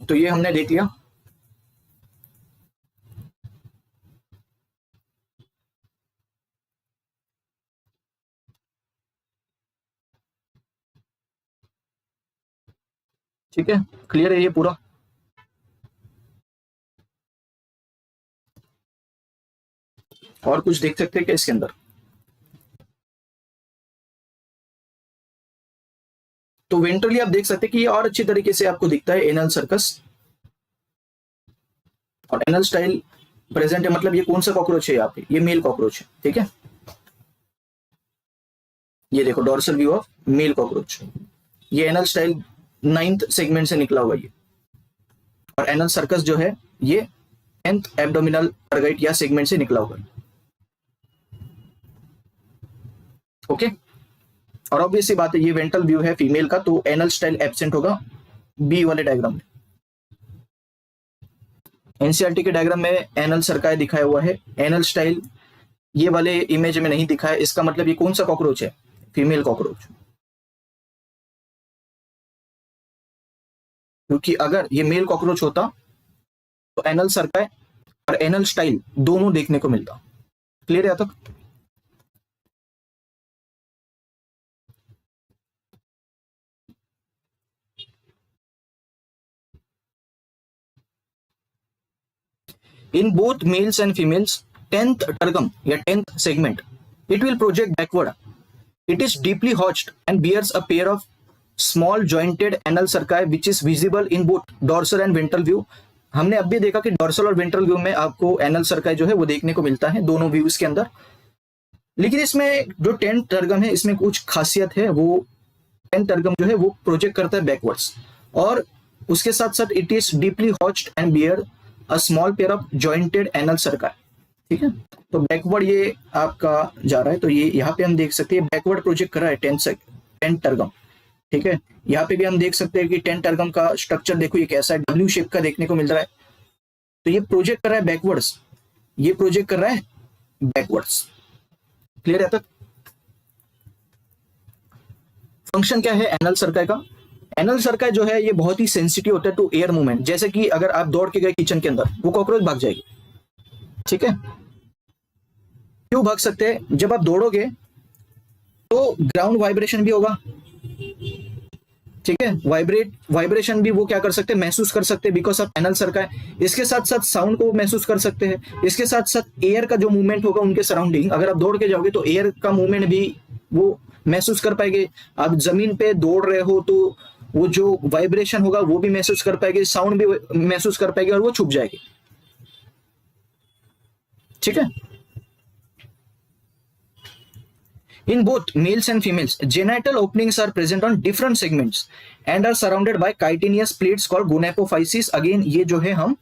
तो ये हमने देख लिया। ठीक है, क्लियर है ये पूरा? और कुछ देख सकते हैं क्या इसके अंदर? तो वेंट्रली आप देख सकते हैं कि ये और अच्छी तरीके से आपको दिखता है एनल सर्कस, और एनल स्टाइल प्रेजेंट है, मतलब ये कौन सा कॉकरोच है यहाँ पे? ये मेल कॉकरोच है। ठीक है, ये देखो dorsal view of male cockroach, ये एनल स्टाइल 9th सेगमेंट से निकला हुआ ये, और एनल सर्कस जो है ये 10th एब्डोमिनल टर्गाइट या सेगमेंट से निकला हुआ है। ओके, और ऑब्वियस सी बात है ये वेंट्रल व्यू है फीमेल का, तो एनल स्टाइल एब्सेंट होगा बी वाले डायग्राम में। एनसीईआरटी के डायग्राम में एनल सर्काई दिखाया हुआ है, एनल स्टाइल ये वाले इमेज में नहीं दिखा है, इसका मतलब ये कौन सा कॉकरोच है? Female cockroach. क्योंकि अगर ये मेल कॉकरोच होता तो एनल सर्काई और एनल स्टाइल दोनों देखने को मिलता। क्लियर है तक? In both males and females, 10th tergum या 10th segment, it will project backward. It is deeply hotched and bears a pair of small jointed anal cerci which is visible in both dorsal and ventral view. हमने अब भी देखा कि dorsal और ventral view में आपको anal सर्काई जो है वो देखने को मिलता है दोनों व्यूज के अंदर, लेकिन इसमें जो 10th टर्गम है इसमें कुछ खासियत है। वो 10th टर्गम जो है वो प्रोजेक्ट करता है बैकवर्ड्स, और उसके साथ साथ it is deeply hatched and bear a small pair of jointed anal cerci. ठीक है, तो बैकवर्ड ये आपका जा रहा है, तो ये यहाँ पे हम देख सकते हैं बैकवर्ड प्रोजेक्ट कर रहा है 10th टर्गम। ठीक है, यहाँ पे भी हम देख सकते हैं कि 10th टर्गम का स्ट्रक्चर देखो ये कैसा है, डब्ल्यू शेप का देखने को मिल रहा है, तो ये प्रोजेक्ट कर रहा है बैकवर्ड्स, ये प्रोजेक्ट कर रहा है बैकवर्ड्स। क्लियर है तक? फंक्शन क्या है एनल सर्काई का? एनल सर्काई जो है ये बहुत ही सेंसिटिव होता है टू एयर मूवमेंट। जैसे कि अगर आप दौड़ के गए किचन के अंदर, वो कॉकरोच भाग जाएगी। ठीक है, क्यों भाग सकते हैं? जब आप दौड़ोगे तो ग्राउंड वाइब्रेशन भी होगा। ठीक है, वाइब्रेशन भी वो क्या कर सकते हैं? महसूस कर सकते हैं बिकॉज ऑफ एनल सर्काई। इसके साथ साथ साउंड को महसूस कर सकते हैं, इसके साथ साथ एयर का जो मूवमेंट होगा उनके सराउंडिंग, अगर आप दौड़ के जाओगे तो एयर का मूवमेंट भी वो महसूस कर पाएंगे। आप जमीन पे दौड़ रहे हो तो वो जो वाइब्रेशन होगा वो भी महसूस कर पाएंगे, साउंड भी महसूस कर पाएंगे, और वो छुप जाएगी। ठीक है, in both males and females, genital openings are present on different segments and are surrounded by chitinous plates called gonapophysis. Again ये जो है हम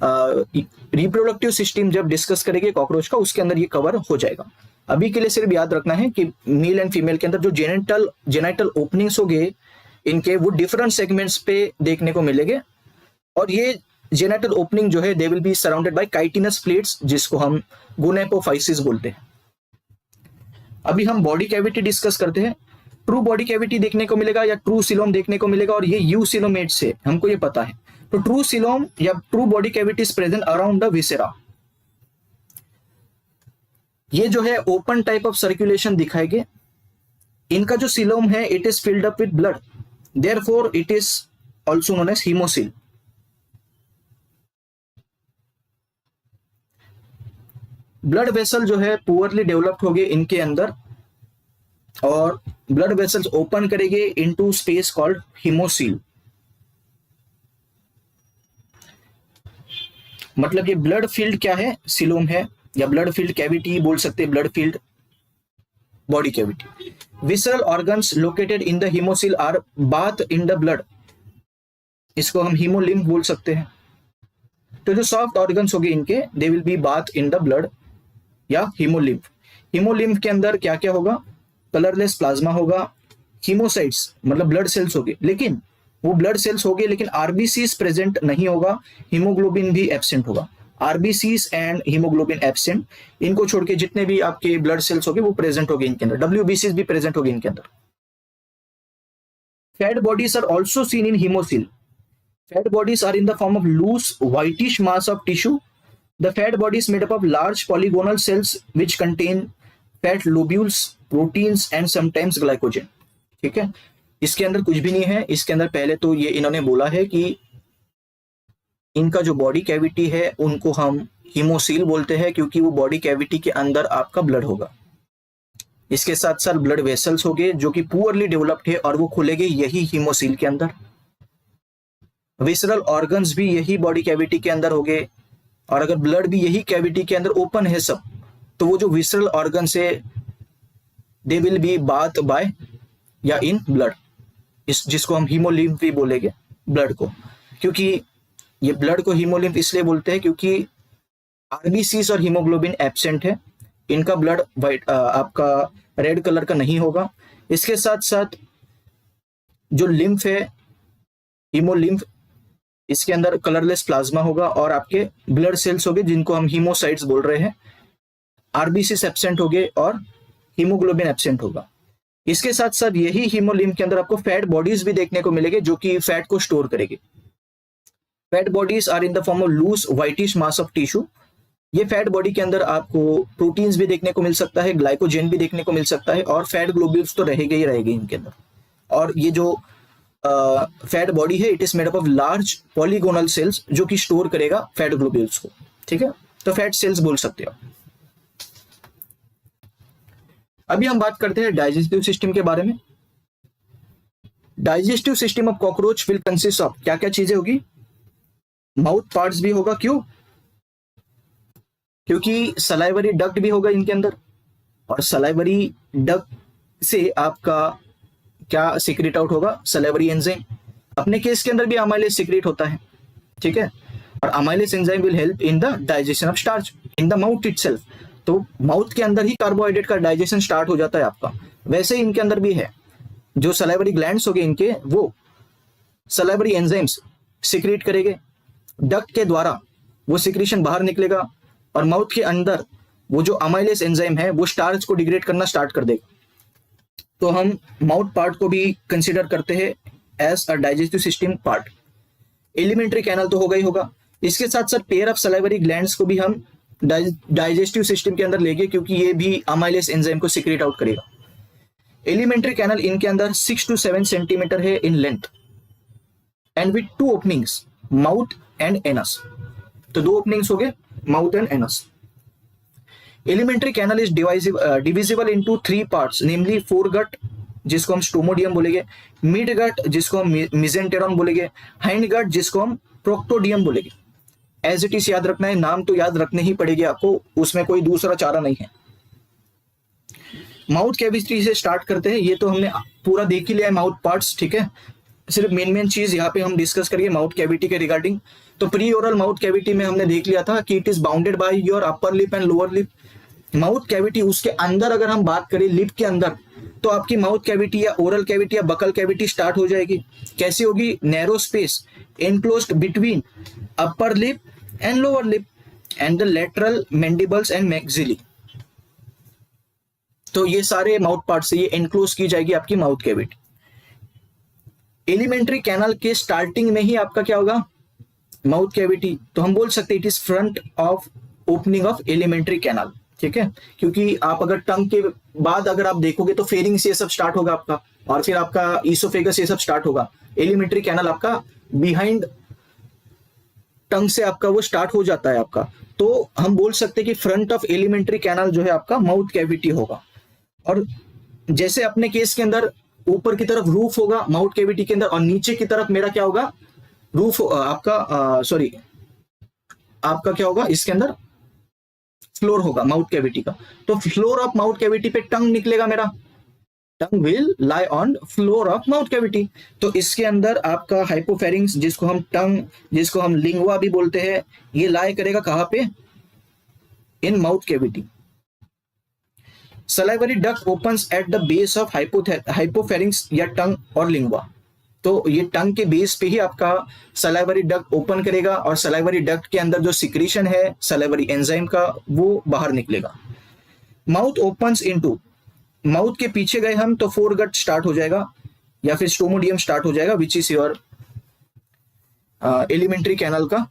रिप्रोडक्टिव सिस्टम जब डिस्कस करेंगे कॉकरोच का, उसके अंदर ये कवर हो जाएगा। अभी के लिए सिर्फ याद रखना है कि मेल एंड फीमेल के अंदर जो जेनेटल ओपनिंग्स होंगे इनके, वो डिफरेंट सेगमेंट्स पे देखने को मिलेंगे, और ये जेनेटल ओपनिंग जो है they will be surrounded by chitinous plates, जिसको हम गोनेपोफाइसिस बोलते हैं। अभी हम बॉडी कैविटी डिस्कस करते हैं। ट्रू बॉडी कैविटी देखने को मिलेगा या ट्रू सिलोम देखने को मिलेगा, और ये यू सिलोमेट से हमको ये पता है। तो ट्रू सिलोम या true body cavity is present around the viscera. ये जो है ओपन टाइप ऑफ सर्कुलेशन दिखाएंगे। इनका जो सिलोम है it is filled up with blood, therefore it is also known as haemocoel. Blood vessel जो है पुअरली डेवलप्ड होंगे इनके अंदर, और ब्लड वेसल्स ओपन करेंगे इनटू स्पेस कॉल्ड हीमोसिल। मतलब ये ब्लड फील्ड क्या है? सिलोम है, या ब्लड फील्ड कैविटी बोल सकते हैं, blood filled body cavity. Visceral organs located in the haemocoel are bath in the blood, इसको हम हीमोलिम्फ बोल सकते हैं। तो जो सॉफ्ट ऑर्गन्स होंगे इनके, दे will be bath in the blood या हीमोलिम्फ। हीमोलिम्फ के अंदर क्या क्या होगा, कलरलेस प्लाज्मा होगा, हीमोसाइट्स मतलब ब्लड सेल्स होंगे, लेकिन वो ब्लड सेल्स होंगे लेकिन आरबीसीज प्रेजेंट नहीं होगा, हीमोग्लोबिन भी एब्सेंट होगा। आरबीसीज एंड हीमोग्लोबिन एब्सेंट, इनको छोड़ के जितने भी आपके ब्लड सेल्स होंगे वो प्रेजेंट होंगे इनके अंदर, डब्ल्यूबीसीज भी प्रेजेंट होंगे इनके अंदर। Fat bodies are also seen in haemocoel. Fat bodies are in the form of loose whitish mass of tissue. The fat body is made up of large polygonal cells which contain fat lobules, proteins and sometimes glycogen. ठीक है, इसके अंदर कुछ भी नहीं है। इसके अंदर पहले तो ये इन्होंने बोला है कि इनका जो बॉडी कैविटी है उनको हम हीमोसील बोलते हैं क्योंकि वो बॉडी कैविटी के अंदर आपका ब्लड होगा। इसके साथ साथ ब्लड वेसल्स होंगे जो कि पुअरली डेवलप्ड है और वो खुलेंगे यही हीमोसील के अंदर। विसरल ऑर्गन्स भी यही बॉडी कैविटी के अंदर होंगे, और अगर ब्लड भी यही कैविटी के अंदर ओपन है सब, तो वो जो विसरल ऑर्गन्स है they will be bath by या इन ब्लड, इस जिसको हम हीमोलिम्फ भी बोलेंगे ब्लड को। क्योंकि ये ब्लड को हीमोलिम्फ इसलिए बोलते हैं क्योंकि आरबीसीज और हीमोग्लोबिन एब्सेंट है, इनका ब्लड वाइट आपका रेड कलर का नहीं होगा। इसके साथ साथ जो लिम्फ है हीमोलिम्फ, इसके अंदर कलरलेस प्लाज्मा होगा और आपके ब्लड सेल्स होंगे जिनको हम हीमोसाइट्स बोल रहे हैं। आरबीसीज एब्सेंट होंगे और हीमोग्लोबिन एब्सेंट होगा। इसके साथ साथ यही हीमोलिम्फ के अंदर आपको फैट बॉडीज भी देखने को मिलेंगे जो कि फैट को स्टोर करेंगे। Fat bodies are in the form of loose whitish mass of tissue. ये फैट बॉडी के अंदर आपको प्रोटीन्स भी देखने को मिल सकता है, ग्लाइकोजेन भी देखने को मिल सकता है, और फैट ग्लोब्यूल्स तो रहेंगे ही रहेंगे इनके अंदर। और ये जो फैट बॉडी है it is made up of large polygonal cells जो कि स्टोर करेगा फैट ग्लोब्यूल्स को। ठीक है, तो फैट सेल्स बोल सकते हो। अभी हम बात करते हैं डाइजेस्टिव सिस्टम के बारे में। Digestive system of cockroach will consist of क्या क्या चीजें होगी, माउथ पार्ट्स भी होगा। क्यों? क्योंकि सलाइवरी डक्ट भी होगा इनके अंदर, और सलाइवरी डक्ट से आपका क्या सीक्रेट आउट होगा, सलाइवरी एंजाइम। अपने केस के अंदर भी अमाइलेज सीक्रेट होता है। ठीक है, और amylase enzyme will help in the digestion of starch in the mouth itself. तो माउथ के अंदर ही कार्बोहाइड्रेट का डाइजेशन स्टार्ट हो जाता है आपका। वैसे ही इनके अंदर भी है, जो सलाइवरी ग्लैंड्स हो गए इनके, वो सलाइवरी एंजाइम्स सीक्रेट करेंगे, डक्ट के द्वारा वो सीक्रेशन बाहर निकलेगा, और माउथ के अंदर वो जो अमाइलेज एंजाइम है वो स्टार्च को डिग्रेड करना स्टार्ट कर देगा। तो हम माउथ पार्ट को भी कंसीडर करते हैं as a digestive system part. Alimentary canal तो होगा ही होगा। इसके साथ साथ पेयर ऑफ सलाइवरी ग्लैंड्स को भी हम डाइजेस्टिव सिस्टम के अंदर लेंगे क्योंकि ये भी अमाइलेज एंजाइम को सीक्रेट आउट करेगा। एलिमेंट्री कैनल इनके अंदर 6 to 7 सेंटीमीटर है in length and with 2 openings, mouth and anus. तो 2 ओपनिंग्स हो गए, mouth and anus. Alimentary canal is divisible into 3 parts, namely foregut जिसको हम स्टोमोडियम बोलेंगे, मिड गट जिसको हम मिजेंटेरॉन बोलेंगे, हाइंड गट जिसको हम प्रोक्टोडियम बोलेंगे। एज इट इज याद रखना है, नाम तो याद रखने ही पड़ेगी आपको, उसमें कोई दूसरा चारा नहीं है। माउथ कैविटी से स्टार्ट करते हैं। ये तो हमने पूरा देख ही लिया है माउथ पार्ट्स। ठीक है, सिर्फ मेन चीज यहाँ पे हम डिस्कस करेंगे माउथ कैविटी के रिगार्डिंग। तो प्री ओरल माउथ कैविटी में हमने देख लिया था कि it is bounded by your upper lip and lower lip. Mouth cavity उसके अंदर अगर हम बात करें लिप के अंदर, तो आपकी माउथ कैविटी या ओरल कैविटी या बकल कैविटी स्टार्ट हो जाएगी। कैसी होगी? Narrow space enclosed between upper lip and lower lip and the lateral mandibles and maxillary. तो ये सारे माउथ पार्ट से ये एनक्लोज की जाएगी आपकी माउथ कैविटी। एलिमेंट्री कैनल के स्टार्टिंग में ही आपका क्या होगा? Mouth cavity. तो हम बोल सकते हैं it is front of opening of alimentary canal. ठीक है, क्योंकि आप अगर टंग के बाद अगर आप देखोगे तो फेरिंग्स ये सब स्टार्ट होगा आपका, और फिर आपका ईसोफेगस ये सब स्टार्ट होगा। एलिमेंट्री कैनल आपका बिहाइंड टंग से आपका वो स्टार्ट हो जाता है आपका। तो हम बोल सकते हैं कि फ्रंट ऑफ एलिमेंट्री कैनल जो है आपका माउथ कैविटी होगा। और जैसे अपने केस के अंदर ऊपर की तरफ रूफ होगा माउथ कैविटी के अंदर, और नीचे की तरफ मेरा क्या होगा? रूफ आपका सॉरी आपका क्या होगा इसके अंदर? फ्लोर होगा माउथ कैविटी का। तो फ्लोर ऑफ माउथ कैविटी पे टंग निकलेगा मेरा, tongue will lie on floor of mouth cavity. तो इसके अंदर आपका हाइपोफेरिंग्स जिसको हम टंग, जिसको हम लिंगुआ भी बोलते हैं, ये लाई करेगा कहां पे? In mouth cavity. Salivary duct opens at the base of हाइपोफेरिंक्स या टंग और लिंगवा। तो ये टंग के बेस पे ही आपका सलाइवरी डक्ट ओपन करेगा और सलाइवरी डक्ट के अंदर जो सिक्रीशन है सलाइवरी एंजाइम का वो बाहर निकलेगा। माउथ ओपन्स इनटू, माउथ के पीछे गए हम तो फोरगट स्टार्ट हो जाएगा या फिर स्टोमोडियम स्टार्ट हो जाएगा, which is your alimentary canal का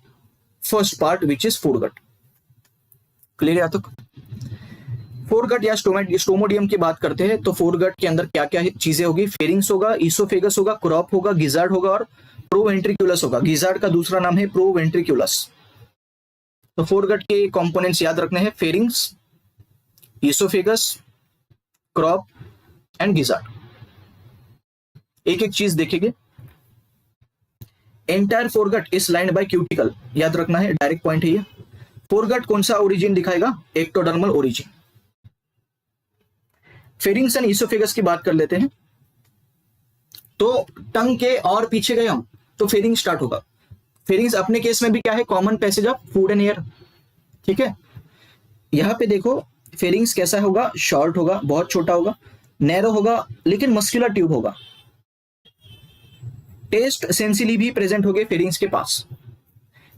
first part which is foregut. Clear है? तो फोरगट या स्टोमोडियम की बात करते हैं तो फोरगट के अंदर क्या क्या चीजें होगी? फेरिंग्स होगा, ईसोफेगस होगा, क्रॉप होगा, गिजार्ड होगा और प्रोवेंट्रिकुलस होगा। गिजार्ड का दूसरा नाम है प्रोवेंट्रिकुलस। तो फोरगट के कंपोनेंट्स याद रखने हैं, pharynx, oesophagus, crop and gizzard. एक एक चीज देखेंगे। Entire foregut is lined by cuticle, याद रखना है, डायरेक्ट पॉइंट है ये। फोरगट कौन सा ओरिजिन दिखाएगा? Ectodermal origin. Pharynx and oesophagus की बात कर लेते हैं। तो टंग के और पीछे गए हम तो फेरिंग स्टार्ट होगा। फेरिंग्स अपने केस में भी क्या है? Common passage of food and air. ठीक है, यहां पे देखो फेरिंग्स कैसा होगा? शॉर्ट होगा, बहुत छोटा होगा, नैरो होगा, लेकिन मस्कुलर ट्यूब होगा। टेस्ट सेंसिली भी प्रेजेंट होंगे फेरिंग्स के पास।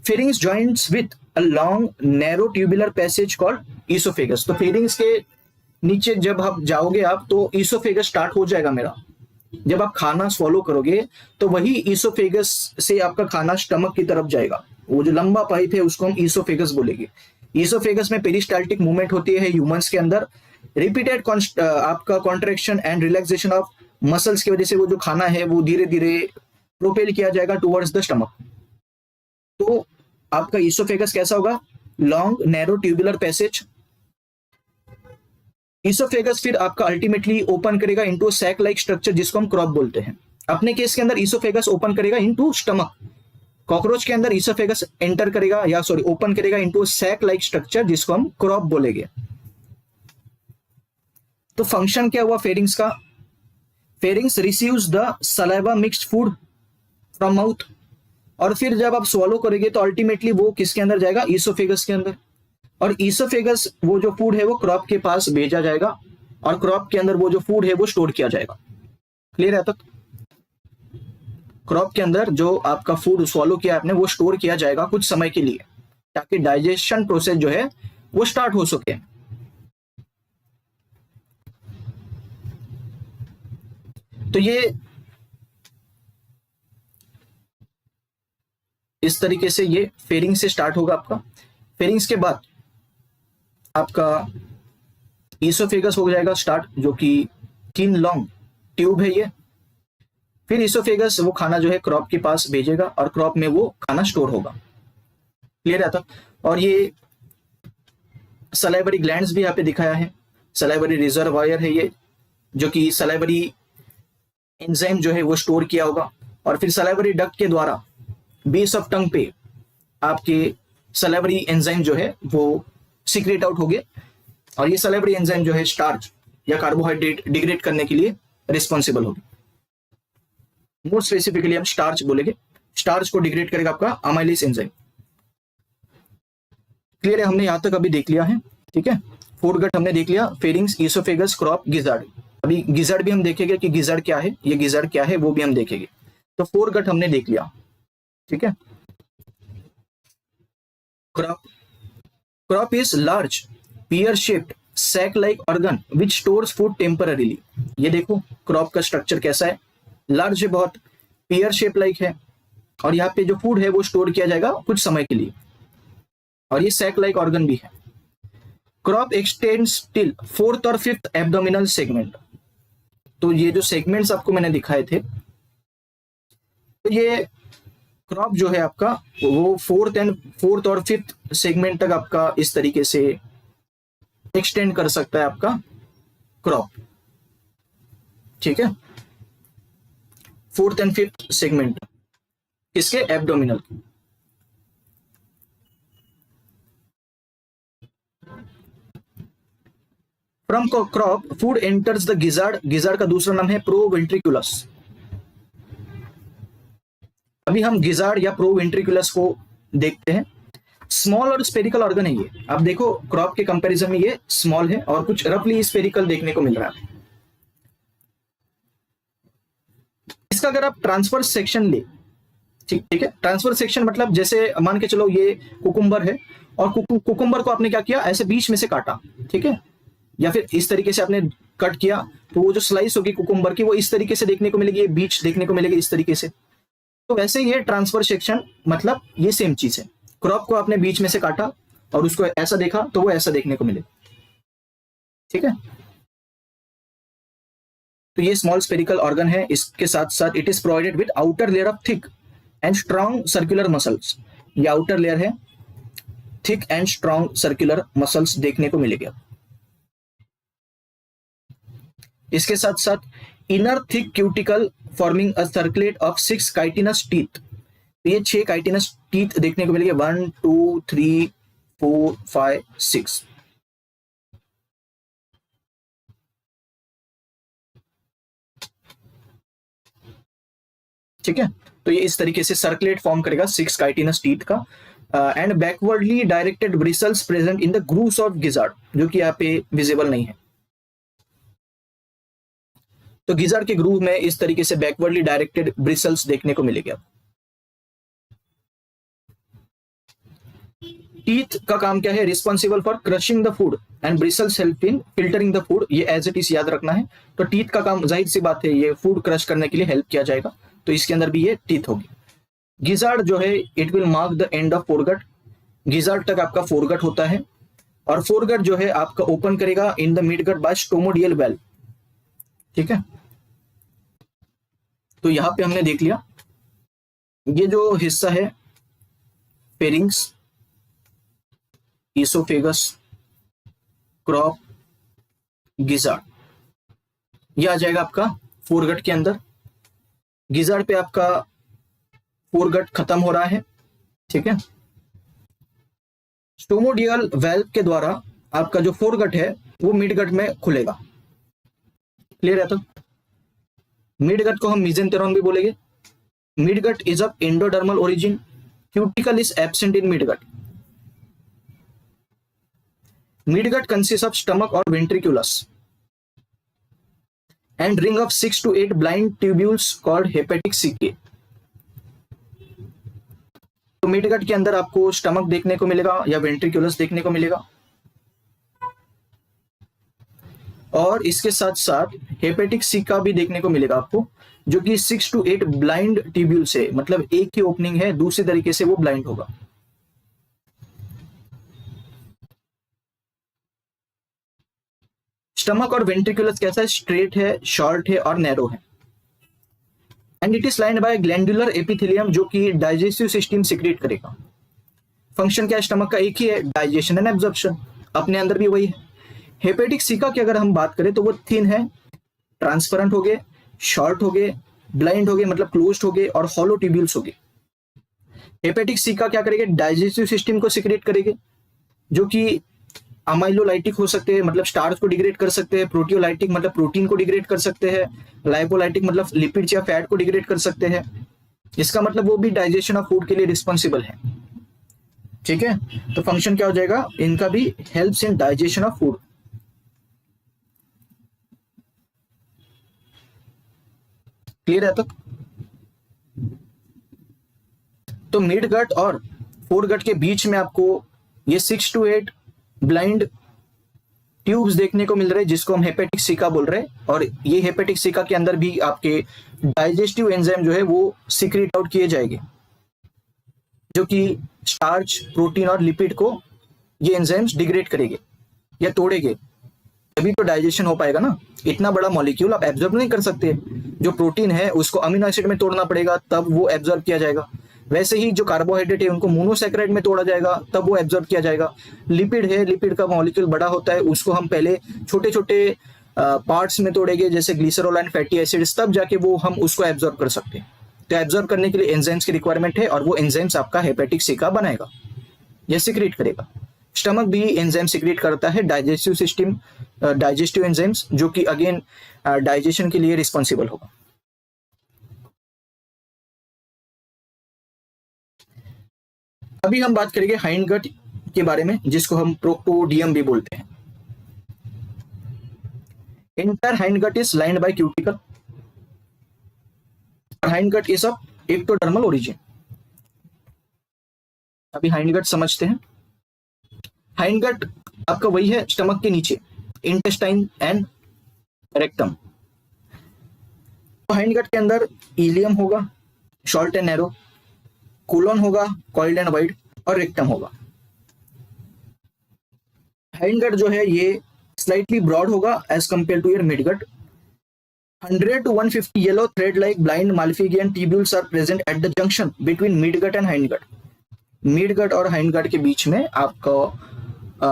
Pharynx joins with a long narrow tubular passage called oesophagus. तो फेरिंग्स के नीचे जब आप जाओगे आप तो ईसोफेगस स्टार्ट हो जाएगा मेरा। जब आप खाना स्वॉलो करोगे तो वही ईसोफेगस से आपका खाना स्टमक की तरफ जाएगा। वो जो लंबा पाइप है उसको हम ईसोफेगस बोलेंगे। ईसोफेगस में पेरिस्टाल्टिक मूवमेंट होती है ह्यूमंस के अंदर। रिपीटेड आपका contraction and relaxation of muscles की वजह से वो जो खाना है वो धीरे धीरे प्रोपेल किया जाएगा टुवर्ड्स द स्टमक। तो आपका ईसोफेगस कैसा होगा? Long narrow tubular passage. Oesophagus फिर आपका अल्टीमेटली ओपन करेगा इनटू सैक लाइक स्ट्रक्चर जिसको हम क्रॉप बोलते हैं। अपने केस के अंदर ईसोफेगस ओपन करेगा इनटू स्टमक। कॉकरोच के अंदर ईसोफेगस एंटर करेगा या सॉरी ओपन करेगा इनटू सैक लाइक स्ट्रक्चर जिसको हम क्रॉप बोलेंगे। तो फंक्शन क्या हुआ फेरिंग्स का? Pharynx receives the saliva mixed food from mouth, और फिर जब आप स्वॉलो करेंगे तो अल्टीमेटली वो किसके अंदर जाएगा? ईसोफेगस के अंदर। और ईसोफेगस वो जो फूड है वो क्रॉप के पास भेजा जाएगा और क्रॉप के अंदर वो जो फूड है वो स्टोर किया जाएगा। क्लियर है? तक क्रॉप के अंदर जो आपका फूड स्वॉलो किया आपने वो स्टोर किया जाएगा कुछ समय के लिए ताकि डाइजेशन प्रोसेस जो है वो स्टार्ट हो सके। तो ये इस तरीके से ये फेरिंग से स्टार्ट होगा आपका। फेरिंग्स के बाद आपका ईसोफेगस हो जाएगा स्टार्ट, जो कि थिन लॉन्ग ट्यूब है ये। फिर ईसोफेगस वो खाना जो है क्रॉप के पास भेजेगा और क्रॉप में वो खाना स्टोर होगा। क्लियर है? था। और ये सलाइवरी ग्लैंड्स भी यहाँ पे दिखाया है। सलाइवरी रिजर्वायर है ये, जो कि सलाइवरी एंजाइम जो है वो स्टोर किया होगा। और फिर सलाइवरी डक्ट के द्वारा बेस ऑफ टंग पे आपके सलाइवरी एंजाइम जो है वो सीक्रेट आउट हो गए और ये सलाइवरी एंजाइम जो है स्टार्च या कार्बोहाइड्रेट डिग्रेड करने के लिए रिस्पॉन्सिबल होगी। मोर स्पेसिफिकली हम स्टार्च बोलेंगे। स्टार्च को डिग्रेड करेगा आपका अमाइलेज एंजाइम। क्लियर है? हमने यहां तक अभी देख लिया है। ठीक है, फोरगट हमने देख लिया, फेरिंग्स, ईसोफेगस, क्रॉप, गिजार्ड। अभी गिजार्ड भी हम देखेंगे कि गिजार्ड क्या है, ये गिजार्ड क्या है वो भी हम देखेंगे। तो फोरगट हमने देख लिया। ठीक है, crop is large pear shaped sac like organ which stores food temporarily। ये देखो क्रॉप का स्ट्रक्चर कैसा है, लार्ज है बहुत, pear shape like है और यहाँ पे जो फूड है वो स्टोर किया जाएगा कुछ समय के लिए और ये सैक लाइक ऑर्गन भी है। क्रॉप एक्सटेंड्स टिल फोर्थ और फिफ्थ एब्डोमिनल सेगमेंट। तो ये जो सेगमेंट्स आपको मैंने दिखाए थे, तो ये क्रॉप जो है आपका वो फोर्थ और फिफ्थ सेगमेंट तक आपका इस तरीके से एक्सटेंड कर सकता है आपका क्रॉप। ठीक है, फोर्थ एंड फिफ्थ सेगमेंट किसके? Abdominal. From crop food enters the gizzard. Gizzard का दूसरा नाम है प्रोवेंट्रिकुलस। अभी हम गिजार्ड या प्रोवेंट्रिकुलस को देखते हैं। स्मॉल और स्पेरिकल ऑर्गन है ये। आप देखो क्रॉप के कंपैरिजन में ये स्मॉल है और कुछ रफली स्पेरिकल देखने को मिल रहा है। इसका अगर आप ट्रांसफर सेक्शन ले, ठीक है, ट्रांसफर सेक्शन मतलब जैसे मान के चलो ये कुकुम्बर है और कुकुम्बर को आपने क्या किया, ऐसे बीच में से काटा, ठीक है, या फिर इस तरीके से आपने कट किया, तो वो जो स्लाइस होगी कुकुम्बर की वो इस तरीके से देखने को मिलेगी, ये बीच देखने को मिलेगी इस तरीके से। तो वैसे ये ट्रांसफर सेक्शन मतलब ये सेम चीज है। क्रॉप को आपने बीच में से काटा और उसको ऐसा देखा तो वो ऐसा देखने को मिले, ठीक है। तो ये स्मॉल स्पेरिकल ऑर्गन है। इसके साथ साथ it is provided with outer layer of thick and strong circular muscles. ये आउटर लेयर है, thick and strong circular muscles देखने को मिलेगा। इसके साथ साथ inner thick cuticle forming a circulate of 6 chitinous teeth. ये 6 काइटिनस टीथ देखने को मिलेंगे, 1 2 3 4 5 6। ठीक है, तो ये इस तरीके से सर्कुलेट फॉर्म करेगा 6 काइटिनस टीथ का। And backwardly directed bristles present in the grooves of gizzard, जो कि यहाँ पे विजिबल नहीं है। तो गिजार्ड के ग्रूव में इस तरीके से बैकवर्डली डायरेक्टेड ब्रिसल्स देखने को मिलेगा। टीथ का काम क्या है, responsible for crushing the food and bristles help in filtering the food. ये एज इट इज याद रखना है। तो टीथ का काम जाहिर सी बात है, ये फूड क्रश करने के लिए हेल्प किया जाएगा, तो इसके अंदर भी ये टीथ होगी। गिजार्ड जो है it will mark the end of foregut. Gizzard तक आपका फोरगट होता है और फोरगट जो है आपका ओपन करेगा in the midgut by stomodeal valve, ठीक है। तो यहां पे हमने देख लिया ये जो हिस्सा है फेरिंग्स, ईसोफेगस, क्रॉप, गिजार्ड, ये आ जाएगा आपका फोरगट के अंदर। गिजार्ड पे आपका फोरगट खत्म हो रहा है, ठीक है। स्टोमोडियल वेल्व के द्वारा आपका जो फोरगट है वो मिडगट में खुलेगा। क्लियर है? तो मिडगट को हम मेसेंटेरॉन भी बोलेंगे। Midgut is of endodermal origin, cuticle is absent in midgut. Midgut consist of stomach और ventriculus and ring of 6 to 8 blind tubules called hepatic caeca. तो मिडगट के अंदर आपको स्टमक देखने को मिलेगा या वेंट्रिकुलस देखने को मिलेगा, और इसके साथ साथ हेपेटिक सीका भी देखने को मिलेगा आपको, जो कि 6 to 8 ब्लाइंड ट्यूब्यूल से, मतलब एक ही ओपनिंग है, दूसरी तरीके से वो ब्लाइंड होगा। स्टमक और वेंट्रिकुलस कैसा है, स्ट्रेट है, शॉर्ट है और नैरो है। And it is lined bye glandular epithelium, जो कि डाइजेस्टिव सिस्टम सिक्रेट करेगा। फंक्शन क्या है स्टमक का, एक ही है, डाइजेशन एंड एब्जॉर्प्शन, अपने अंदर भी वही है। हेपेटिक सीका की अगर हम बात करें तो वो थिन है, ट्रांसपेरेंट हो गए, शॉर्ट हो गए, ब्लाइंड हो गए मतलब क्लोज्ड हो गए, और हॉलो ट्यूब्यूल्स हो गए। हेपेटिक सीका क्या करेंगे, डाइजेस्टिव सिस्टम को सिक्रेट करेंगे, जो कि अमाइलोलाइटिक हो सकते हैं, मतलब स्टार्च को डिग्रेड कर सकते हैं, प्रोटियोलाइटिक मतलब प्रोटीन को डिग्रेड कर सकते हैं, लाइपोलाइटिक मतलब लिपिड्स या फैट को डिग्रेड कर सकते हैं। इसका मतलब वो भी डाइजेशन ऑफ फूड के लिए रिस्पॉन्सिबल है, ठीक है। तो फंक्शन क्या हो जाएगा, इनका भी helps in digestion of food. Clear है? तो मिड गट और फोर गट के बीच में आपको ये 6 to 8 ब्लाइंड ट्यूब्स देखने को मिल रहे हैं, जिसको हम हेपेटिक सीका बोल रहे हैं। और ये हेपेटिक सीका के अंदर भी आपके डाइजेस्टिव एंजाइम जो है वो सीक्रेट आउट किए जाएंगे, जो कि स्टार्च, प्रोटीन और लिपिड को ये एंजाइम्स डिग्रेड करेंगे या तोड़ेंगे, तभी तो डाइजेशन हो पाएगा ना। इतना बड़ा मॉलिक्यूल आप एब्जॉर्ब नहीं कर सकते। जो प्रोटीन है उसको अमीनो एसिड में तोड़ना पड़ेगा, तब वो एब्जॉर्ब किया जाएगा। वैसे ही जो कार्बोहाइड्रेट है उनको मोनोसैकेराइड में तोड़ा जाएगा, तब वो एब्जॉर्ब किया जाएगा। लिपिड है, लिपिड का मॉलिक्यूल बड़ा होता है, उसको हम पहले छोटे छोटे पार्ट्स में तोड़ेंगे, जैसे ग्लिसरॉल एंड फैटी एसिड्स, तब जाके वो हम उसको एब्जॉर्ब कर सकते हैं। तो एब्जॉर्ब करने के लिए एंजाइम्स की रिक्वायरमेंट है, और वो एंजाइम्स आपका हेपेटिक सीका बनाएगा या सिक्रेट करेगा। स्टमक भी एंजाइम सिक्रेट करता है, डाइजेस्टिव सिस्टम, डाइजेस्टिव एंजाइम्स, जो कि अगेन डाइजेशन के लिए रिस्पॉन्सिबल होगा। अभी हम बात करेंगे हाइंड गट के बारे में, जिसको हम प्रोक्टोडियम भी बोलते हैं। Inter hind gut is lined by cuticle, hind gut is of ectodermal origin. अभी हाइंड गट समझते हैं। हाइंड गट आपका वही है स्टमक के नीचे, इंटेस्टाइन एंड रेक्टम। तो हाइंड गट के अंदर इलियम होगा, शॉर्ट एंड नैरो, कोलन होगा, कॉइल्ड एंड वाइड, और रेक्टम होगा। हाइंड गट जो है ये स्लाइटली ब्रॉड होगा as compare to your mid gut. 100 to 150 yellow thread-like blind Malpighian tubules are present at the junction between midgut and hindgut. Midgut और hindgut के बीच में आपको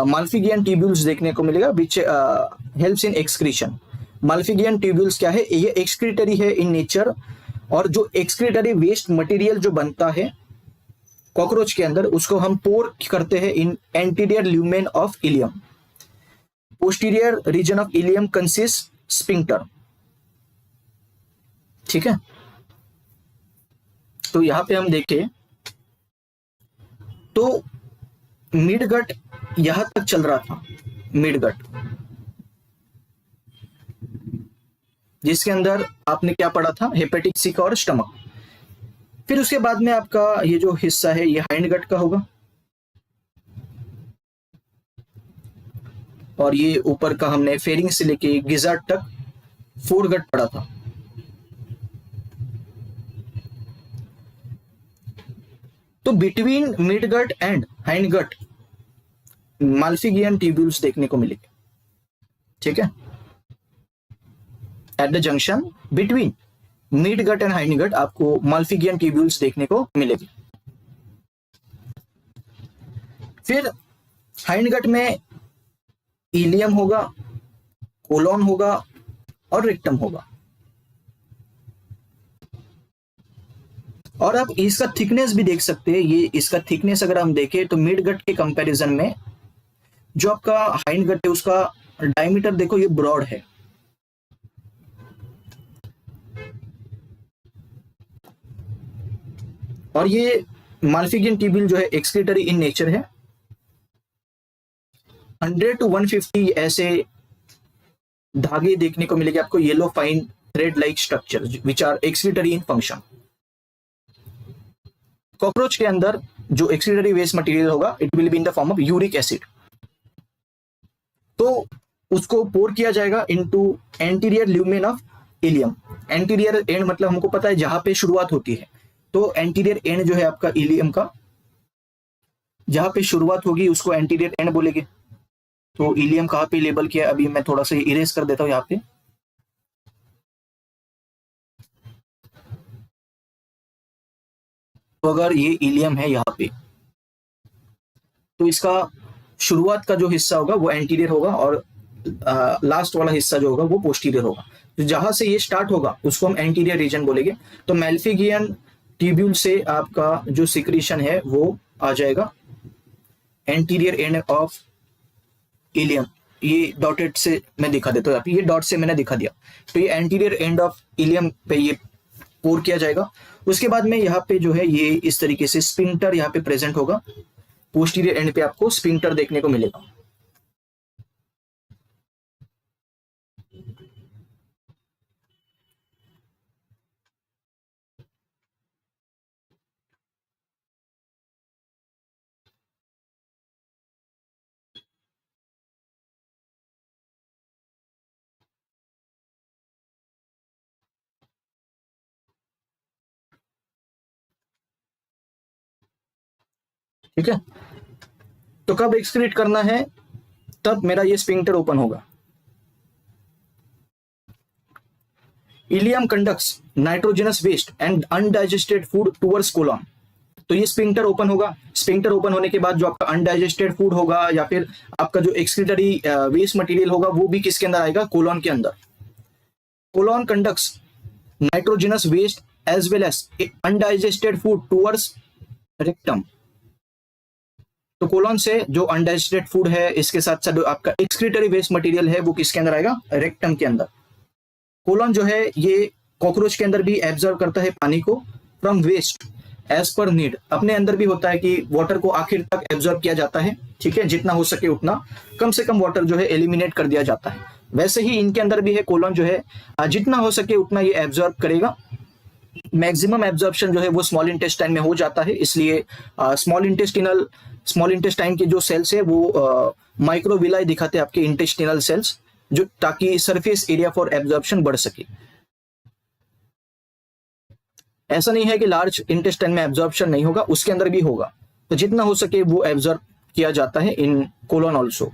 माल्फिगियन ट्यूब्यूल्स देखने को मिलेगा, which helps in excretion. Malpighian tubules क्या है? ये एक्सक्रीटरी है इन नेचर, और जो एक्सक्रीटरी वेस्ट मटेरियल जो बनता है कॉकरोच के अंदर, उसको हम पोर करते हैं in anterior lumen of ileum. Posterior region of ileum consist sphincter. ठीक है, तो यहां पे हम देखें तो मिडगट यहां तक चल रहा था, मिडगट जिसके अंदर आपने क्या पढ़ा था? हेपेटिक सिका और स्टमक। फिर उसके बाद में आपका ये जो हिस्सा है ये हाइंडगट का होगा, और ये ऊपर का हमने फेरिंग से लेके गिजार्ड तक फोरगट पढ़ा था। तो between midgut and hindgut Malpighian tubules देखने को मिलेंगे। ठीक है, at the junction between midgut and hindgut आपको माल्फिगियन ट्यूब्यूल्स देखने को मिलेगी। फिर हाइंडगट में इलियम होगा, कोलोन होगा और रेक्टम होगा। और आप इसका थिकनेस भी देख सकते हैं। ये इसका थिकनेस अगर हम देखें तो मिडगट के कंपैरिजन में जो आपका हाइंडगट है उसका डायमीटर देखो, ये ब्रॉड है। और ये माल्फिगियन ट्यूब्यूल जो है एक्सक्रीटरी इन नेचर है। 100 to 150 ऐसे धागे देखने को मिलेंगे आपको, yellow fine thread like structure which are excretory in function. Cockroach के अंदर जो एक्सक्रीटरी वेस्ट मटेरियल होगा it will be in the form of uric acid. तो उसको पोर किया जाएगा into anterior lumen of ileum. Anterior end मतलब हमको पता है जहां पे शुरुआत होती है, तो एंटीरियर एंड जो है आपका इलियम का, जहां पे शुरुआत होगी उसको एंटीरियर एंड बोलेंगे। तो इलियम कहां पे लेबल किया, अभी मैं थोड़ा सा इरेज कर देता हूं यहाँ पे। तो अगर ये इलियम है यहाँ पे, तो इसका शुरुआत का जो हिस्सा होगा वो एंटीरियर होगा, और लास्ट वाला हिस्सा जो होगा वो पोस्टीरियर होगा। तो जहां से ये स्टार्ट होगा उसको हम एंटीरियर रीजन बोलेंगे। तो माल्फिगियन ट्यूब्यूल से आपका जो सिक्रीशन है वो आ जाएगा एंटीरियर एंड ऑफ इलियम। ये डॉटेड से मैं दिखा देता हूँ, ये डॉट से मैंने दिखा दिया। तो ये एंटीरियर एंड ऑफ इलियम पे ये पोर किया जाएगा। उसके बाद में यहाँ पे जो है ये इस तरीके से स्पिंक्टर यहाँ पे प्रेजेंट होगा। पोस्टीरियर एंड पे आपको स्पिंक्टर देखने को मिलेगा। ठीक है, तो कब एक्सक्रीट करना है, तब मेरा ये स्पिंक्टर ओपन होगा। Ileum conducts nitrogenous waste and undigested food towards colon. तो ये स्पिंक्टर ओपन होगा। स्पिंक्टर ओपन होने के बाद जो आपका अनडाइजेस्टेड फूड होगा या फिर आपका जो एक्सक्रीटरी वेस्ट मटेरियल होगा वो भी किसके अंदर आएगा? कोलन के अंदर। Colon conducts nitrogenous waste as well as undigested food towards rectum. तो कोलन से जो अनडाइजेस्टेड फूड है इसके साथ साथ जो आपका एक्सक्रीटरी वेस्ट मटेरियल है वो किसके अंदर आएगा? रेक्टम के अंदर। कोलन जो है ये कॉकरोच के अंदर भी एब्जॉर्ब करता है पानी को from waste as per need, अपने अंदर भी होता है कि वाटर को आखिर तक एब्जॉर्ब किया जाता है, ठीक है, जितना हो सके उतना, कम से कम वाटर जो है एलिमिनेट कर दिया जाता है। वैसे ही इनके अंदर भी है, कोलन जो है जितना हो सके उतना ये एब्जॉर्ब करेगा। मैक्सिमम एब्जॉर्प्शन जो है वो स्मॉल इंटेस्टाइन में हो जाता है, इसलिए स्मॉल इंटेस्टाइन के जो सेल्स है वो माइक्रोविलाई दिखाते हैं आपके इंटेस्टिनल सेल्स, जो ताकि सरफेस एरिया फॉर एब्जॉर्प्शन बढ़ सके। ऐसा नहीं है कि लार्ज इंटेस्टाइन में एब्जॉर्प्शन नहीं होगा, उसके अंदर भी होगा, तो जितना हो सके वो एब्जॉर्ब किया जाता है इन कोलन ऑल्सो।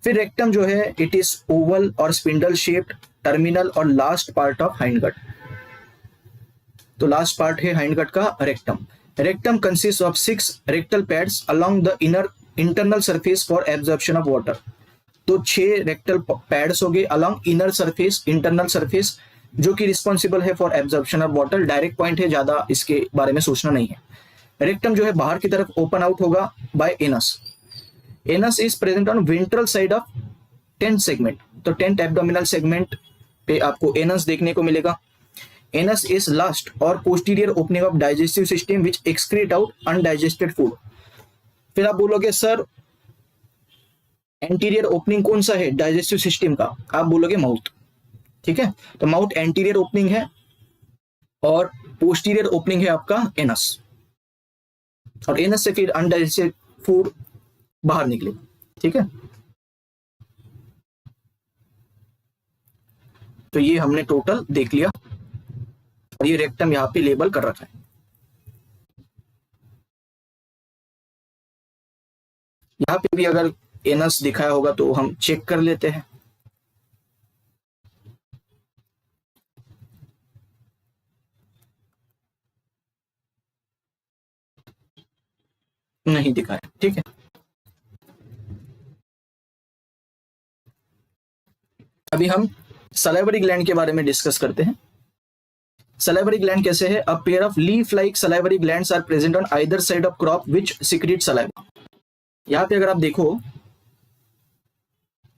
फिर रेक्टम जो है इट इज ओवल और स्पिंडल शेप्ड टर्मिनल और लास्ट पार्ट ऑफ हाइंडगट। तो लास्ट पार्ट है हाइंडगट का rectum. Rectum consist of 6 rectal pads along the internal surface for absorption of water. तो 6 रेक्टल पैड्स हो गए along inner surface, internal surface, जो कि responsible है for absorption of water. Direct point है, ज्यादा इसके बारे में सोचना नहीं है। रेक्टम जो है बाहर की तरफ ओपन आउट होगा by anus. Anus is present on ventral side of 10th segment. तो 10th एब्डोमिनल सेगमेंट पे आपको एनस देखने को मिलेगा। एनस इज लास्ट और posterior opening of digestive system which excrete out undigested food. फिर आप बोलोगे सर एंटीरियर ओपनिंग कौन सा है डाइजेस्टिव सिस्टम का, आप बोलोगे माउथ, ठीक है। तो माउथ एंटीरियर ओपनिंग है और पोस्टीरियर ओपनिंग है आपका एनस, और एनस से फिर अनडाइजेस्टेड फूड बाहर निकले, ठीक है। तो ये हमने टोटल देख लिया, और ये रेक्टम यहां पे लेबल कर रखा है। यहां पे भी अगर एनस दिखाया होगा तो हम चेक कर लेते हैं। नहीं दिखाया, ठीक है। अभी हम सलाइवरी ग्लैंड के बारे में डिस्कस करते हैं। सलाइवरी ग्लैंड कैसे है? A pair of leaf like salivary glands are present on either side of crop which secrete saliva. यहां पे अगर आप देखो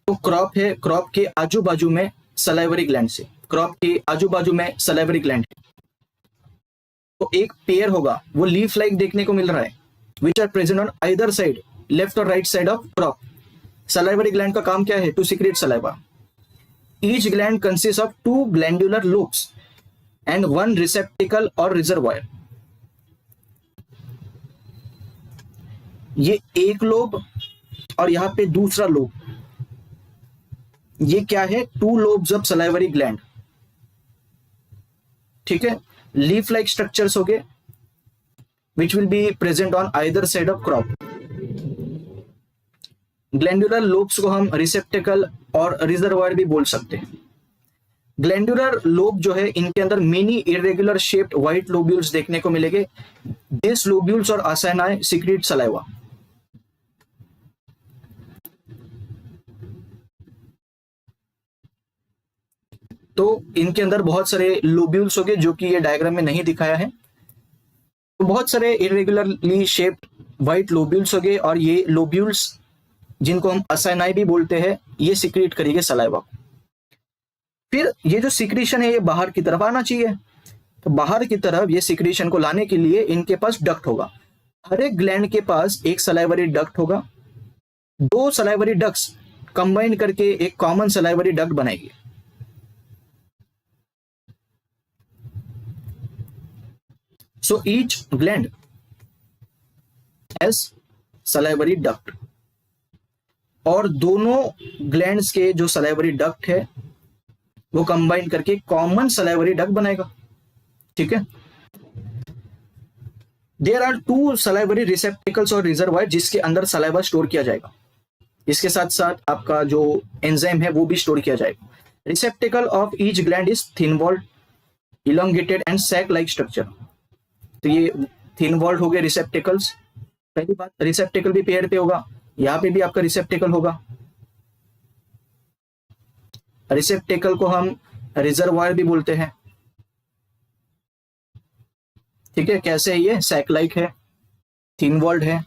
तो क्रॉप है, क्रॉप के आजू बाजू में सलाइवरी ग्लैंड से, क्रॉप के आजू बाजू में सलाइवरी ग्लैंड है, तो एक पेयर होगा वो लीफ लाइक देखने को मिल रहा है, which are present on either side, left और right side of crop. Salivary gland का काम क्या है? To secrete saliva. Each gland consists of 2 glandular lobes and 1 receptacle or reservoir. ये एक लोब और यहां पे दूसरा लोब, ये क्या है? 2 lobes of salivary gland, ठीक है। लीफ लाइक स्ट्रक्चर्स हो गए which will be present on either side of crop. Glandular lobes को हम रिसेप्टेकल और रिजर्वायर भी बोल सकते हैं। ग्लैंडुलर लोब जो है इनके अंदर mini irregular shaped white lobules देखने को मिलेंगे। दिस लोब्यूल्स और आसानाई सिक्रीट सलाइवा। तो इनके अंदर बहुत सारे लोब्यूल्स हो गए जो कि ये डायग्राम में नहीं दिखाया है। तो बहुत सारे इरेगुलरली शेप्ड व्हाइट लोब्यूल्स हो गए, और ये लोब्यूल्स जिनको हम असाइनाई भी बोलते हैं, ये सिक्रीट करेंगे सलाइवा। फिर ये जो सिक्रीशन है ये बाहर की तरफ आना चाहिए, तो बाहर की तरफ ये सिक्रीशन को लाने के लिए इनके पास डक्ट होगा। हर एक ग्लैंड के पास एक सलाइवरी डक्ट होगा। 2 सलाइवरी डक्ट्स कंबाइन करके एक कॉमन सलाइवरी डक्ट बनाएगी। So each gland has salivary duct, और दोनों ग्लैंड्स के जो सलाइवरी डक्ट है वो कंबाइन करके कॉमन सलाइवरी डक्ट बनाएगा, ठीक है। देयर आर 2 सलाइवरी रिसेप्टिकल्स और रिजर्वायर जिसके अंदर सलाइवा स्टोर किया जाएगा। इसके साथ साथ आपका जो एंजाइम है वो भी स्टोर किया जाएगा। Receptacle of each gland is thin walled, elongated and sac like structure. तो ये थिन वॉल्ड हो गए रिसेप्टिकल्स। पहली बात, रिसेप्टिकल भी पेड़ पे होगा, यहां पे भी आपका रिसेप्टिकल होगा। रिसेप्टिकल को हम रिजर्वायर भी बोलते हैं, ठीक है। कैसे है ये? सैक लाइक है, थिन वॉल्ड है,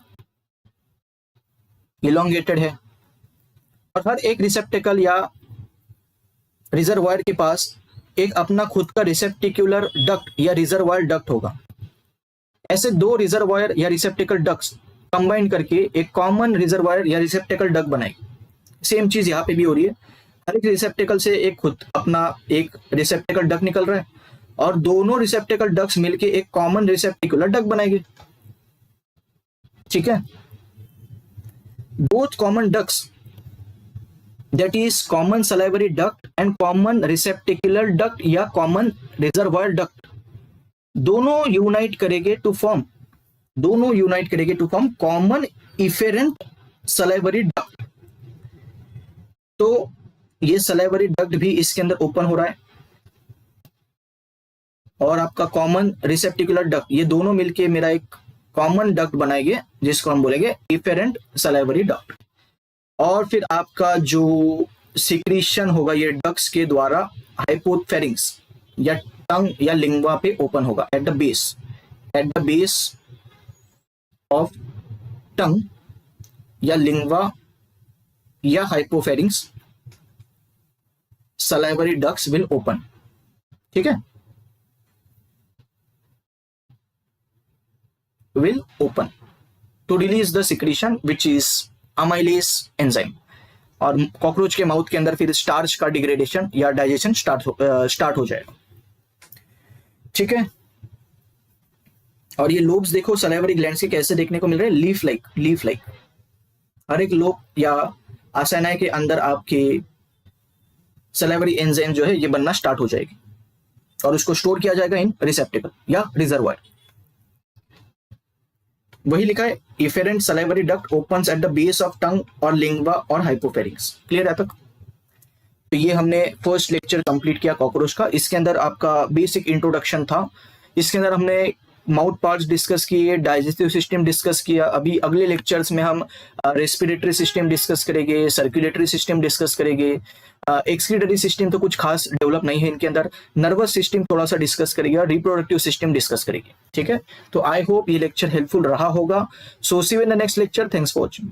इलोंगेटेड है, और हर एक रिसेप्टिकल या रिजर्वायर के पास एक अपना खुद का रिसेप्टिकुलर डक्ट या रिजर्वायर डक्ट होगा। ऐसे दो रिजर्वायर या रिसेप्टिकल डक्ट्स कंबाइन करके एक कॉमन रिजर्वायर या रिसेप्टिकल डक्ट बनाएगी। सेम चीज यहाँ पे भी हो रही है, हर एक रिसेप्टिकल से एक खुद अपना एक रिसेप्टिकल डक्ट निकल रहा है और दोनों रिसेप्टिकल डक्ट्स मिलके एक कॉमन रिसेप्टिकुलर डक्ट बनाएगी। ठीक है, both common ducts that is common salivary duct and common receptacular duct या common reservoir duct दोनों यूनाइट करेंगे to form common efferent salivary duct। तो ये salivary duct भी इसके अंदर ओपन हो रहा है और आपका कॉमन रिसेप्टिकुलर डक्ट, ये दोनों मिलके मेरा एक कॉमन डक्ट बनाएंगे जिसको हम बोलेंगे इफेरेंट salivary duct। और फिर आपका जो सिक्रीशन होगा ये डक्ट्स के द्वारा हाइपोफेरिंक्स या टंग या लिंगवा पे ओपन होगा at the base of tongue या लिंगवा या हाइपोफेरिंक्स सलाइवरी डक्ट्स विल ओपन। ठीक है, will open to release the secretion which is amylase enzyme। और कॉकरोच के माउथ के अंदर फिर स्टार्च का डिग्रेडेशन या डाइजेशन स्टार्ट हो जाएगा। ठीक है, और ये लोब्स देखो सलाइवरी ग्लैंड्स के कैसे देखने को मिल रहे हैं, लीफ लाइक हर एक लोब या आसनाएं के अंदर आपके सलाइवरी एंजाइम जो है ये बनना स्टार्ट हो जाएगी और उसको स्टोर किया जाएगा इन रिसेप्टिकल या रिजर्वायर। वही लिखा है efferent salivary duct opens at the base of tongue और लिंगवा और हाइपोफेरिंक्स। क्लियर है तक? तो ये हमने फर्स्ट लेक्चर कंप्लीट किया कॉकरोच का। इसके अंदर आपका बेसिक इंट्रोडक्शन था, इसके अंदर हमने माउथ पार्ट्स डिस्कस किए, डाइजेस्टिव सिस्टम डिस्कस किया। अभी अगले लेक्चर्स में हम रेस्पिरेटरी सिस्टम डिस्कस करेंगे, सर्कुलेटरी सिस्टम डिस्कस करेंगे, एक्सक्रीटरी सिस्टम तो कुछ खास डेवलप नहीं है इनके अंदर, नर्वस सिस्टम थोड़ा सा डिस्कस करेंगे, रिप्रोडक्टिव सिस्टम डिस्कस करेंगे। ठीक है, तो आई होप ये लेक्चर हेल्पफुल रहा होगा। So see you in the next lecture. Thanks for watching.